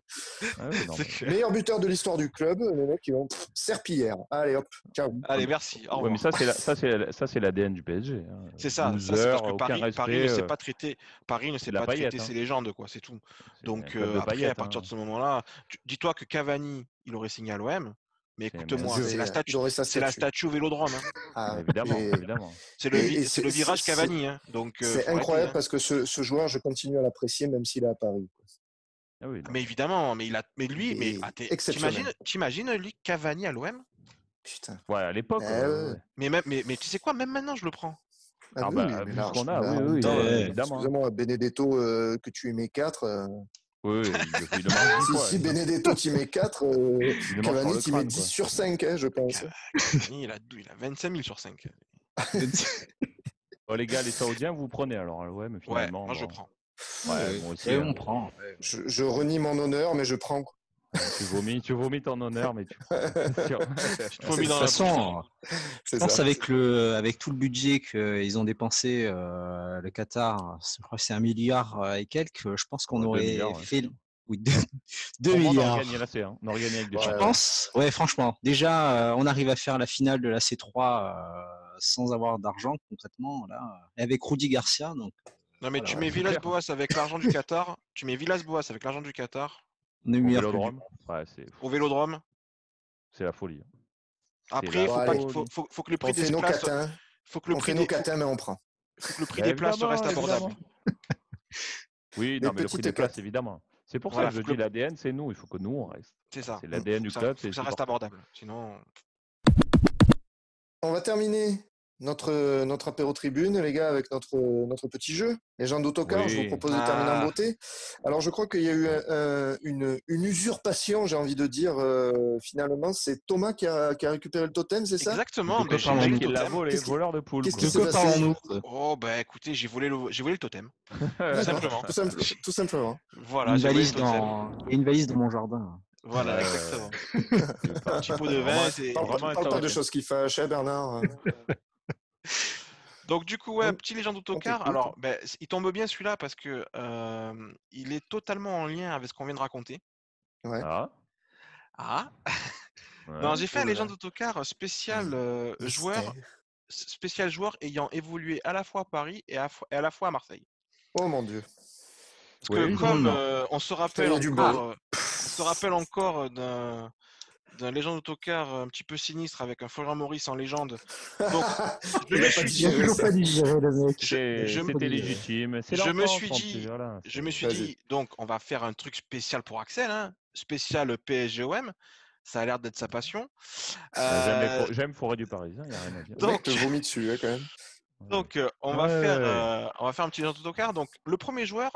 Meilleur buteur de l'histoire du club, les mecs, ils vont serpillière. Allez, hop, ciao. Allez, merci. Au revoir. Ouais, mais ça, c'est l'ADN du PSG. C'est ça. Loser, c'est parce que Paris ne sait pas traiter hein. ses légendes, quoi. C'est tout. Donc après, à partir de ce moment-là, dis-toi que Cavani, il aurait signé à l'OM. Mais écoute-moi, c'est la statue au Vélodrome. Hein. Évidemment. C'est le virage Cavani. Hein. Donc c'est incroyable parce que ce joueur, je continue à l'apprécier même s'il est à Paris. Ah oui, Mais évidemment, mais lui, t'imagines lui Cavani à l'OM? Putain. Ouais, à l'époque. Mais tu sais quoi, même maintenant, je le prends. Ah oui, bah, mais vu ce large. qu'on a, Bah, en oui, même temps, évidemment. excusez-moi, Benedetto, que tu aimais 4. Oui, il le marque 10 fois. Si Benedetto t'y met 4, Cavani t'y met 10 sur 5, je pense. Cavani, il a 25 000 sur 5. Oh, les gars, les Saoudiens, vous prenez alors l'OM Ouais, finalement. moi je prends. Ouais, moi aussi. On prend. Je renie mon honneur, mais je prends. Tu vomis ton honneur, mais tu prends. C'est sûr. Tu te vomis dans De toute la façon, je pense ça. avec tout le budget qu'ils ont dépensé, le Qatar, je crois que c'est 1 milliard et quelques, je pense qu'on aurait milliards, fait... ouais. Oui, 2 Pour moi, on milliards. aurait gagné la C1. On aurait gagné avec des Ouais, Je champions. pense, ouais, franchement. Déjà, on arrive à faire la finale de la C3 sans avoir d'argent, concrètement, là. Et avec Rudy Garcia, donc... Non, mais voilà, tu ouais. mets Villas-Boas avec l'argent du Qatar. Tu mets Villas-Boas avec l'argent du Qatar On est Au meilleur que lui. Vélodrome, ouais, au Vélodrome. c'est la folie. Après, la faut que le prix On fait des nos places, catins. faut que le On prix fait nos des, catins, mais on prend. faut que le prix Bah, des places reste évidemment. abordable. Oui, Des non, mais le prix petites des places, cotes. évidemment. C'est pour ça Voilà, que je dis l'ADN, c'est nous. Il faut que nous, on reste. C'est ça. C'est l'ADN du club, Faut c'est que ça reste supporter. abordable. Sinon, On va terminer notre apéro tribune, les gars, avec notre petit jeu. Les gens d'autocar, Oui. je vous propose de terminer en beauté. Alors, je crois qu'il y a eu une usurpation, j'ai envie de dire, finalement. C'est Thomas qui a récupéré le totem, c'est ça? exactement. De Ben, quoi j'ai le le mec, il l'a totem. volé, voleur de poule. Qu'est-ce quoi. qui s'est passé? Oh, bah écoutez, j'ai volé le totem. D'accord, Simplement. tout simplement. Voilà, Une j'ai volé valise le totem. et une valise dans mon jardin. Voilà, Ouais, exactement. C'est pas- Un petit pot de vraiment- vin, c'est. vraiment un Parle pas de Saoudien. choses qui fâchent, hein, Bernard. Donc du coup, ouais, On- petit légende on d'autocar. t'écoute. Alors, ben, il tombe bien celui-là parce que il est totalement en lien avec ce qu'on vient de raconter. Ouais. Ah, Ah. Non, ouais. j'ai fait Oh un là là. légende d'autocar spécial Mystère. joueur ayant évolué à la fois à Paris et à la fois à Marseille. Oh mon Dieu. Parce que Oui, comme non. on se Putain, il rappelle y a du beau. encore d'un légende d'autocar un petit peu sinistre avec un Florian Maurice en légende. Donc, je Il me a pas suis digéré dit, toujours ça. pas digéré, le mec. C'était légitime. C'est je me l'enfance, suis mon dit, petit, voilà, je me suis Vas-y. dit, donc on va faire un truc spécial pour Axel, hein, spécial PSG-OM. Ça a l'air d'être sa passion. J'aime Forêt du Parisien, il n'y a rien à dire. Le mec te Donc, vomit dessus, hein, quand même. donc on va faire un petit légende d'autocar. Donc, le premier joueur,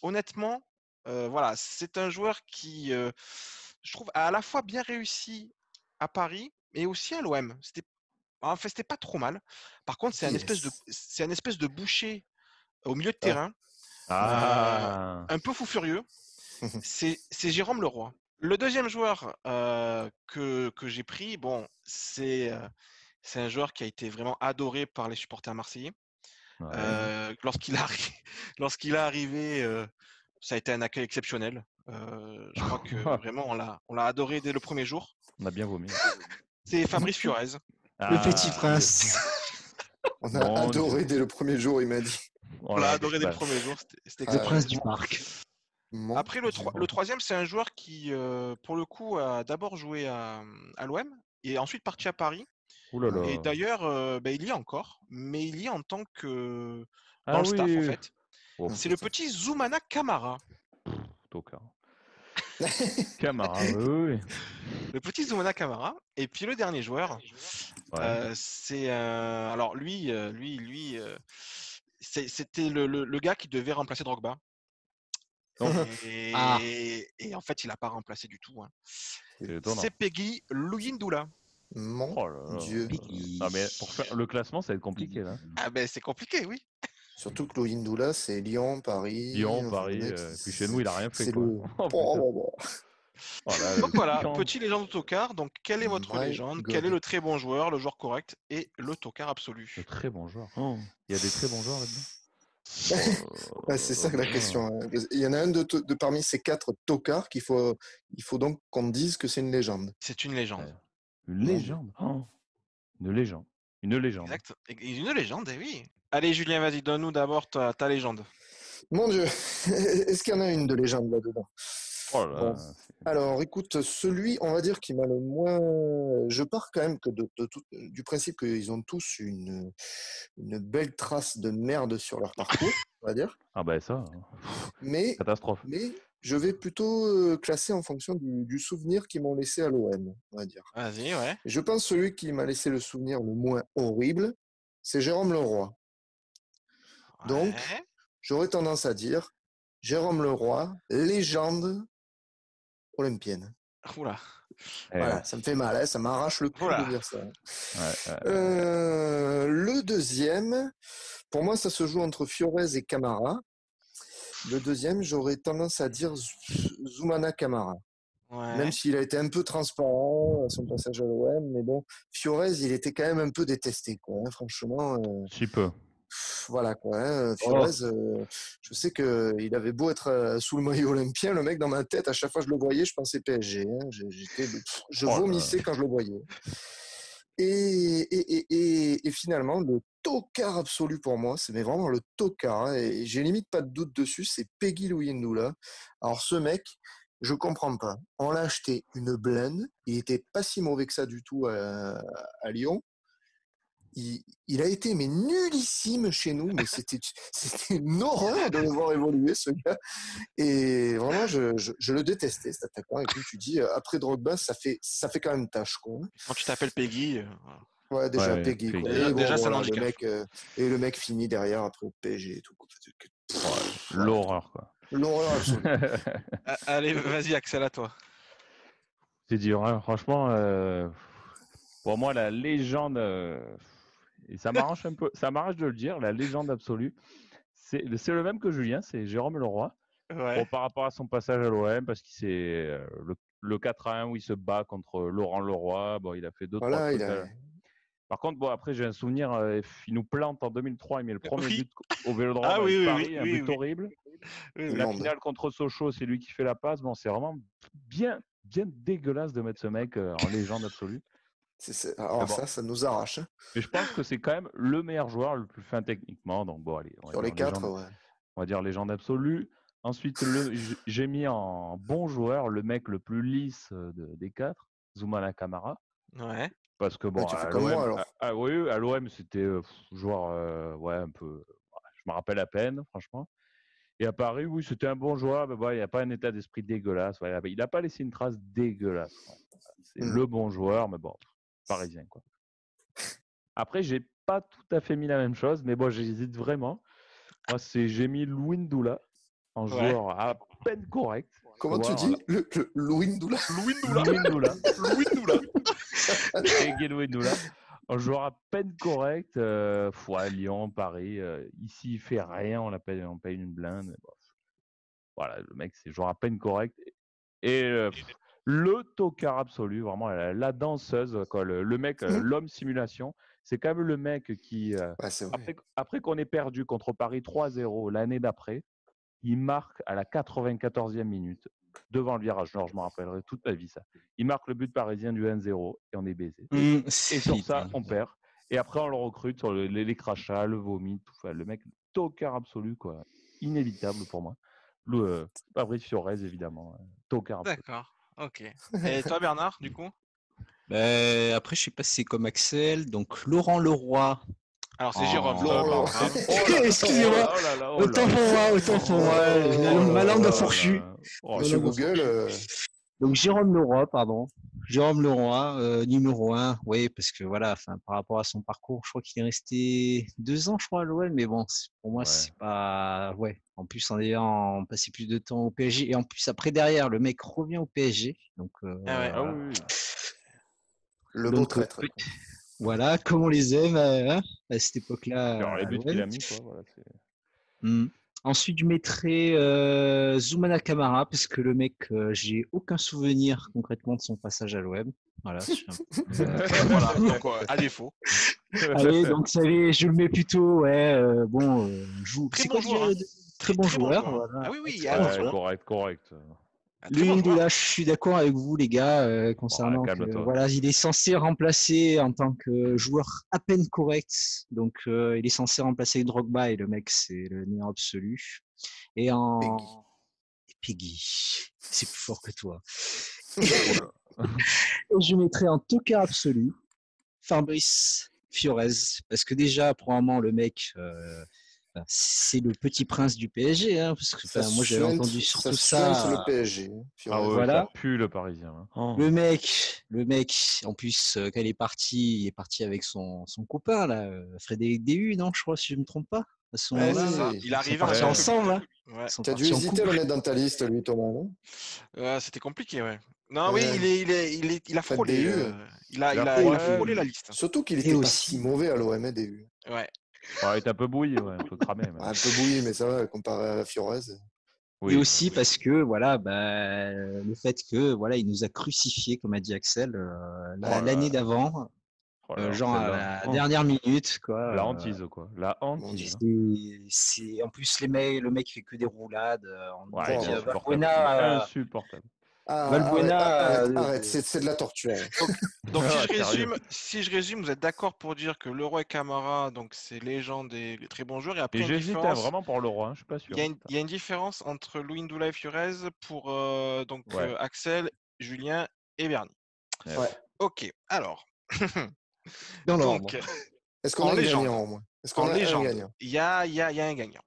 honnêtement, voilà, c'est un joueur qui, je trouve, a à la fois bien réussi à Paris, mais aussi à l'OM. C'était pas trop mal. Par contre, c'est un espèce de boucher au milieu de terrain, un peu fou furieux. C'est Jérôme Leroy. Le deuxième joueur que j'ai pris, bon, c'est un joueur qui a été vraiment adoré par les supporters marseillais. Ouais. Lorsqu'il est arrivé, ça a été un accueil exceptionnel. Je crois que vraiment on l'a adoré dès le premier jour. On a bien vomi. C'est Fabrice Fiorez. Le petit prince. On a adoré dès le premier jour, il m'a dit. On l'a adoré dès le premier jour. C'était Le prince du parc. Après, le troisième, c'est un joueur qui, pour le coup, a d'abord joué à l'OM et ensuite parti à Paris. Ouh là là. Et d'ailleurs, il y est encore, mais il y est en tant que Ah dans le staff, en oui. fait. Oh, C'est le petit Zoumana Camara. Tocard. Camara, oui. Le petit Zoumana Camara. Et puis le dernier joueur, c'est alors lui, c'était le gars qui devait remplacer Drogba. Et en fait, il n'a pas remplacé du tout. Hein. C'est Peggy Luyindula. Mon Dieu. Non, mais pour faire le classement, ça va être compliqué là. Ah ben c'est compliqué, oui. Surtout que Luyindula, c'est Lyon, Paris. Lyon, Paris. Puis chez nous, il a rien fait. Quoi. Donc voilà, petit légende d'autocar. Donc quelle est votre légende? Quel est le très bon joueur, le joueur correct et le tocard absolu? Le très bon joueur. Il y a des très bons joueurs là-dedans. C'est ça la question. Hein. Il y en a un de parmi ces 4 tocards il faut donc qu'on dise que c'est une légende. C'est une légende. Une légende. Une légende. Une légende. Exact. Une légende, oui. Allez Julien, vas-y, donne-nous d'abord ta légende. Mon Dieu, est-ce qu'il y en a une de légende là-dedans? Oh là, Bon. Alors, écoute, celui, on va dire, qui m'a le moins. Je pars quand même que du principe qu'ils ont tous une belle trace de merde sur leur parcours, on va dire. Ah ben ça, Mais, catastrophe. mais je vais plutôt classer en fonction du souvenir qu'ils m'ont laissé à l'OM, on va dire. Vas-y, ouais. Et je pense que celui qui m'a laissé le souvenir le moins horrible, c'est Jérôme Leroy. Donc, Ouais. j'aurais tendance à dire Jérôme Leroy, légende olympienne. Oula. Voilà, ça me fait mal, hein, ça m'arrache le cul de dire ça. Le deuxième, pour moi, ça se joue entre Fiorez et Camara. Le deuxième, j'aurais tendance à dire Zoumana Camara. Ouais. Même s'il a été un peu transparent à son passage à l'OM, mais bon, Fiorez, il était quand même un peu détesté, quoi, hein, franchement. Si peu. Voilà quoi, hein, Fiorez, je sais qu'il avait beau être sous le maillot olympien, le mec dans ma tête, à chaque fois que je le voyais, je pensais PSG. Hein, je vomissais quand je le voyais. Et finalement, le tocard absolu pour moi, c'est vraiment le tocard, hein, et j'ai limite pas de doute dessus, c'est Peggy Louindoula. Alors ce mec, je comprends pas. On l'a acheté une blinde, il était pas si mauvais que ça du tout à Lyon. Il a été mais nullissime chez nous, mais c'était une horreur de le voir évoluer, ce gars. Et vraiment, je le détestais, cet attaquant. Et comme tu dis, après Drogba, ça fait quand même tâche, quoi. Quand tu t'appelles Peggy. Ouais, déjà Ouais, Peggy, quoi. Peggy. Et bon, Déjà, c'est un voilà, handicap. le mec finit derrière après au PSG et tout. L'horreur, quoi. L'horreur absolue. Allez, vas-y, Axel, à toi. C'est dur, hein. Franchement, pour moi, la légende, et ça m'arrange un peu, ça m'arrange de le dire, la légende absolue, c'est le même que Julien, c'est Jérôme Leroy. Ouais. Bon, par rapport à son passage à l'OM, parce qu'il c'est le 4-1 où il se bat contre Laurent Leroy. Bon, il a fait 2-3 Voilà, trucs. Par contre, bon, après, j'ai un souvenir, il nous plante en 2003, il met le premier but au Vélodrome Ah, oui, avec oui, Paris, oui, un but oui. horrible. Oui, La finale contre Sochaux, c'est lui qui fait la passe. Bon, c'est vraiment bien dégueulasse de mettre ce mec en légende absolue. Alors bon. ça nous arrache. Hein. Mais je pense que c'est quand même le meilleur joueur, le plus fin techniquement. Donc bon, allez, sur les quatre, légende, ouais. on va dire légende absolue. Ensuite, j'ai mis en bon joueur le mec le plus lisse des quatre, Zoumana Camara. Ouais. Parce que bon, tu fais comme moi, alors. Oui, à l'OM, c'était joueur, ouais, un peu. Je me rappelle à peine, franchement. Et à Paris, oui, c'était un bon joueur, mais bon, il n'y a pas un état d'esprit dégueulasse. Ouais, il n'a pas laissé une trace dégueulasse. Quoi. C'est le bon joueur, mais bon, parisien, quoi. Après, j'ai pas tout à fait mis la même chose, mais bon, j'hésite vraiment. Moi, j'ai mis Louindoula en joueur à peine correct. Comment tu dis le Louindoula Louindoula. Peggy Louindoula. Un joueur à peine correct. Lyon, Paris. Ici, il fait rien. On paye une blinde. Bon. Voilà, le mec, c'est joueur à peine correct. Et le tocard absolu, vraiment la danseuse, quoi, le mec, l'homme simulation. C'est quand même le mec qui, après qu'on ait perdu contre Paris 3-0 l'année d'après, il marque à la 94e minute devant le virage nord, je me rappellerai toute ma vie ça. Il marque le but parisien du 1-0 et on est baisé. Et sur ça, on perd. Et après, on le recrute sur les crachats, le vomi, tout ça. Le mec, tocard absolu, quoi. Inévitable pour moi. Fabrice Fiorez, évidemment. Tocard absolu. D'accord, ok. Et toi, Bernard, du coup? Après, je sais pas si c'est comme Axel. Donc, Laurent Leroy. Alors, c'est Jérôme. Excusez-moi. Autant pour moi. Ma langue a fourchu. Monsieur Google. Donc, Jérôme Leroy, pardon. Jérôme Leroy, numéro 1. Oui, parce que voilà, par rapport à son parcours, je crois qu'il est resté 2 ans, je crois, à l'OL. Mais bon, pour moi, c'est pas. Ouais. En plus, en ayant passé plus de temps au PSG. Et en plus, après, derrière, le mec revient au PSG. Donc, oui. Le beau traître. Voilà, comme on les aime à cette époque-là. Alors, les buts qu'il a mis, quoi. Voilà, Ensuite, je mettrais Zoumana Camara, parce que le mec, j'ai aucun souvenir concrètement de son passage à l'OM. Voilà. Voilà, donc à défaut. Allez, donc je le mets plutôt, très bon joueur. Très bon joueur. Voilà. Ah oui, correct. Louindoula, je suis d'accord avec vous, les gars, concernant voilà, il est censé remplacer en tant que joueur à peine correct. Donc, il est censé remplacer Drogba et le mec, c'est le meilleur absolu. Et Peggy. C'est plus fort que toi. Et je mettrais en tocard absolu Fabrice Fiorez. Parce que déjà, probablement, le mec, c'est le petit prince du PSG. Hein, parce que moi, j'avais entendu surtout ça. C'est le PSG. Ah ouais, voilà. Ça pue le Parisien. Hein. Oh. Le mec, en plus, quand il est parti avec son copain, là, Frédéric Déhu, non, je crois, si je ne me trompe pas. À ce moment-là, il arrive ensemble. Hein. Ouais. Tu as dû hésiter à le mettre dans ta liste, lui, Thomas, non? C'était compliqué, ouais. Non, oui, il a frôlé. Il a frôlé la liste. Surtout qu'il était pas si mauvais à l'OM, Déhu. Ouais. Il était un peu bouilli, un peu cramé. Un peu bouilli, mais ça va, comparé à Fiorez. Oui. Et aussi parce que le fait que il nous a crucifiés, comme a dit Axel, l'année d'avant, genre à la dernière minute, quoi. La hantise, quoi. La hantise. En plus le mec fait que des roulades. Insupportable. Arrête, c'est de la torture. Donc si je résume, vous êtes d'accord pour dire que Leroy et Camara, donc c'est légende et très bons joueurs. Et après, j'hésite vraiment pour Leroy, je suis pas sûr. Il y a une différence entre Louis Ndoula et Fiorez pour Axel, Julien et Bernie. Ouais. Ok, alors. Donc, est-ce qu'on a un gagnant au moins? En légende, il y a un gagnant.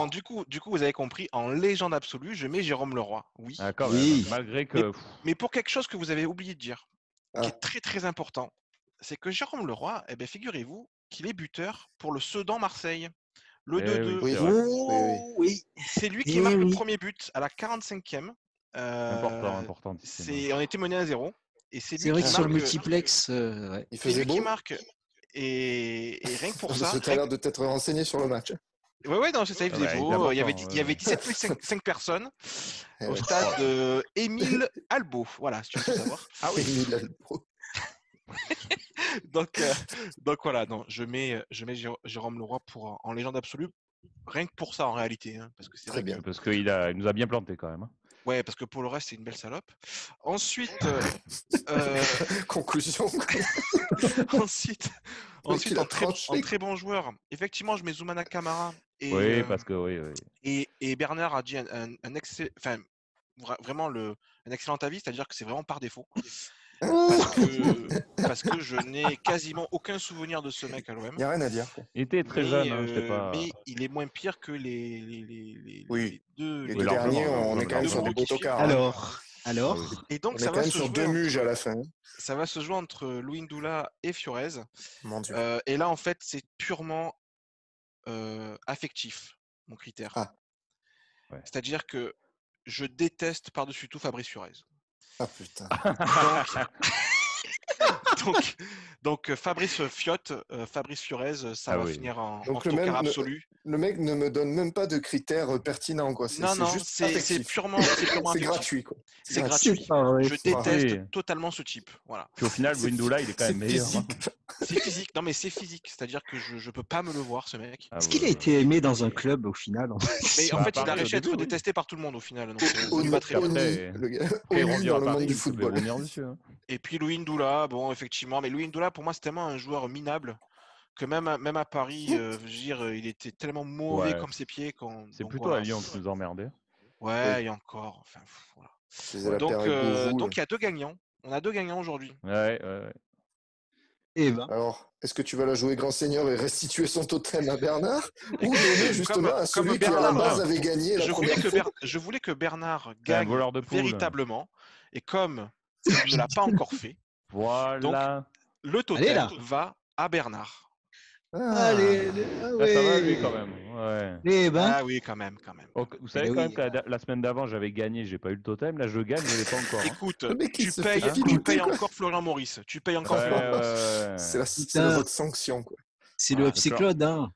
Du coup, vous avez compris, en légende absolue, je mets Jérôme Leroy. Oui. Oui. Malgré que. Mais pour quelque chose que vous avez oublié de dire, qui est très très important, c'est que Jérôme Leroy, figurez-vous qu'il est buteur pour le Sedan Marseille. Le 2-2. Oui. C'est lui qui marque le premier but à la 45e. Important. On était mené à 0. Et c'est vrai que sur le multiplex, il faisait beau. Qui marque. Et rien que pour ça. Tu as l'air de t'être renseigné sur le match. Oui, non, c'est ça, il faisait beau. Il y avait 17 5 personnes au stade Émile Albo. Voilà, si tu veux tout savoir. Ah oui, Émile Albo. donc voilà, non, je mets Jérôme Leroy en légende absolue, rien que pour ça en réalité. Hein, parce que c'est très bien. Parce qu'il nous a bien planté quand même. Hein. Ouais, parce que pour le reste, c'est une belle salope. Ensuite, conclusion. Ensuite, en très bon joueur, effectivement, je mets Zoumana Camara. Parce que oui. Et Bernard a dit vraiment un excellent avis, c'est-à-dire que c'est vraiment par défaut. Parce que je n'ai quasiment aucun souvenir de ce mec à l'OM. Il n'y a rien à dire. Il était très jeune, mais il est moins pire que les deux. Les deux derniers, on est quand même sur des beaux tocards. Alors. Et donc, on est quand même sur 2 muges à la fin. Ça va se jouer entre Louis Ndoula et Fiorez. Mon Dieu. Et là, en fait, c'est purement affectif, mon critère. Ouais. C'est-à-dire que je déteste par-dessus tout Fabrice Fiorez. Ah putain. Donc Fabrice Fiorez, ça va finir en tocard absolu. Le mec ne me donne même pas de critères pertinents, quoi. C'est purement c'est gratuit, quoi. C'est gratuit. Je déteste totalement ce type. Voilà. Puis au final, Ndoula, il est quand même meilleur. C'est physique. Non, mais c'est physique. C'est-à-dire que je peux pas me le voir, ce mec. Est-ce qu'il a été aimé dans un club au final? Mais en fait, il a réussi à être détesté par tout le monde au final. Donc, va très bien. Dans le monde du football. Et puis Louis Ndoula, bon, effectivement, mais Louis Ndoula, pour moi, c'est tellement un joueur minable que même à Paris, je veux dire, il était tellement mauvais comme ses pieds. C'est plutôt à Lyon qui nous emmerdait. Ouais, et encore. Enfin, voilà. Donc, il y a 2 gagnants. On a 2 gagnants aujourd'hui. Ouais. Et ben. Alors, est-ce que tu vas la jouer grand seigneur et restituer son totem à Bernard ou donner justement à celui qui à la base avait gagné la première fois? Je voulais que Bernard gagne véritablement. Et comme il ne l'a pas encore fait, donc le totem va à Bernard. Allez, ça va lui quand même. Ouais. Ah oui, quand même. Vous savez quand même que la semaine d'avant j'avais gagné, j'ai pas eu le totem. Là je gagne, je l'ai pas encore. Écoute, tu payes encore Florian Maurice. Tu payes encore Florian Maurice. C'est votre sanction, quoi. C'est le FC Claude, hein.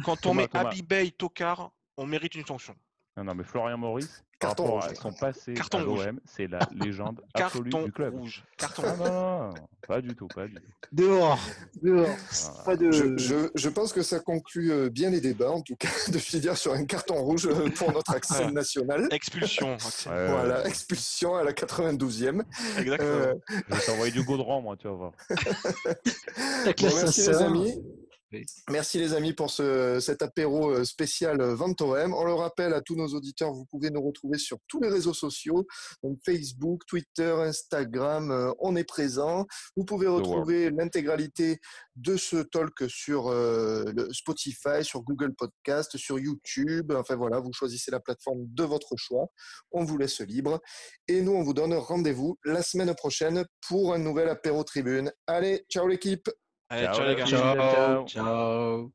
Quand on met Abibey Tokar, on mérite une sanction. Non, mais Florian Maurice, par rapport à son passé à l'OM, c'est la légende absolue du club. Carton rouge. Non, pas du tout. Dehors. Pas de... je pense que ça conclut bien les débats, en tout cas, de finir sur un carton rouge pour notre Axel national. Expulsion. Voilà, expulsion à la 92e. Exactement. Je vais t'envoyer du goudron, moi, tu vas voir. Merci les amis. Merci les amis pour cet apéro spécial Vente OM. On le rappelle à tous nos auditeurs, vous pouvez nous retrouver sur tous les réseaux sociaux, donc Facebook, Twitter, Instagram, on est présent. Vous pouvez retrouver l'intégralité de ce talk sur le Spotify, sur Google Podcast, sur YouTube. Enfin voilà, vous choisissez la plateforme de votre choix. On vous laisse libre. Et nous, on vous donne rendez-vous la semaine prochaine pour un nouvel apéro tribune. Allez, ciao l'équipe! Allez, ciao les gars. Ciao.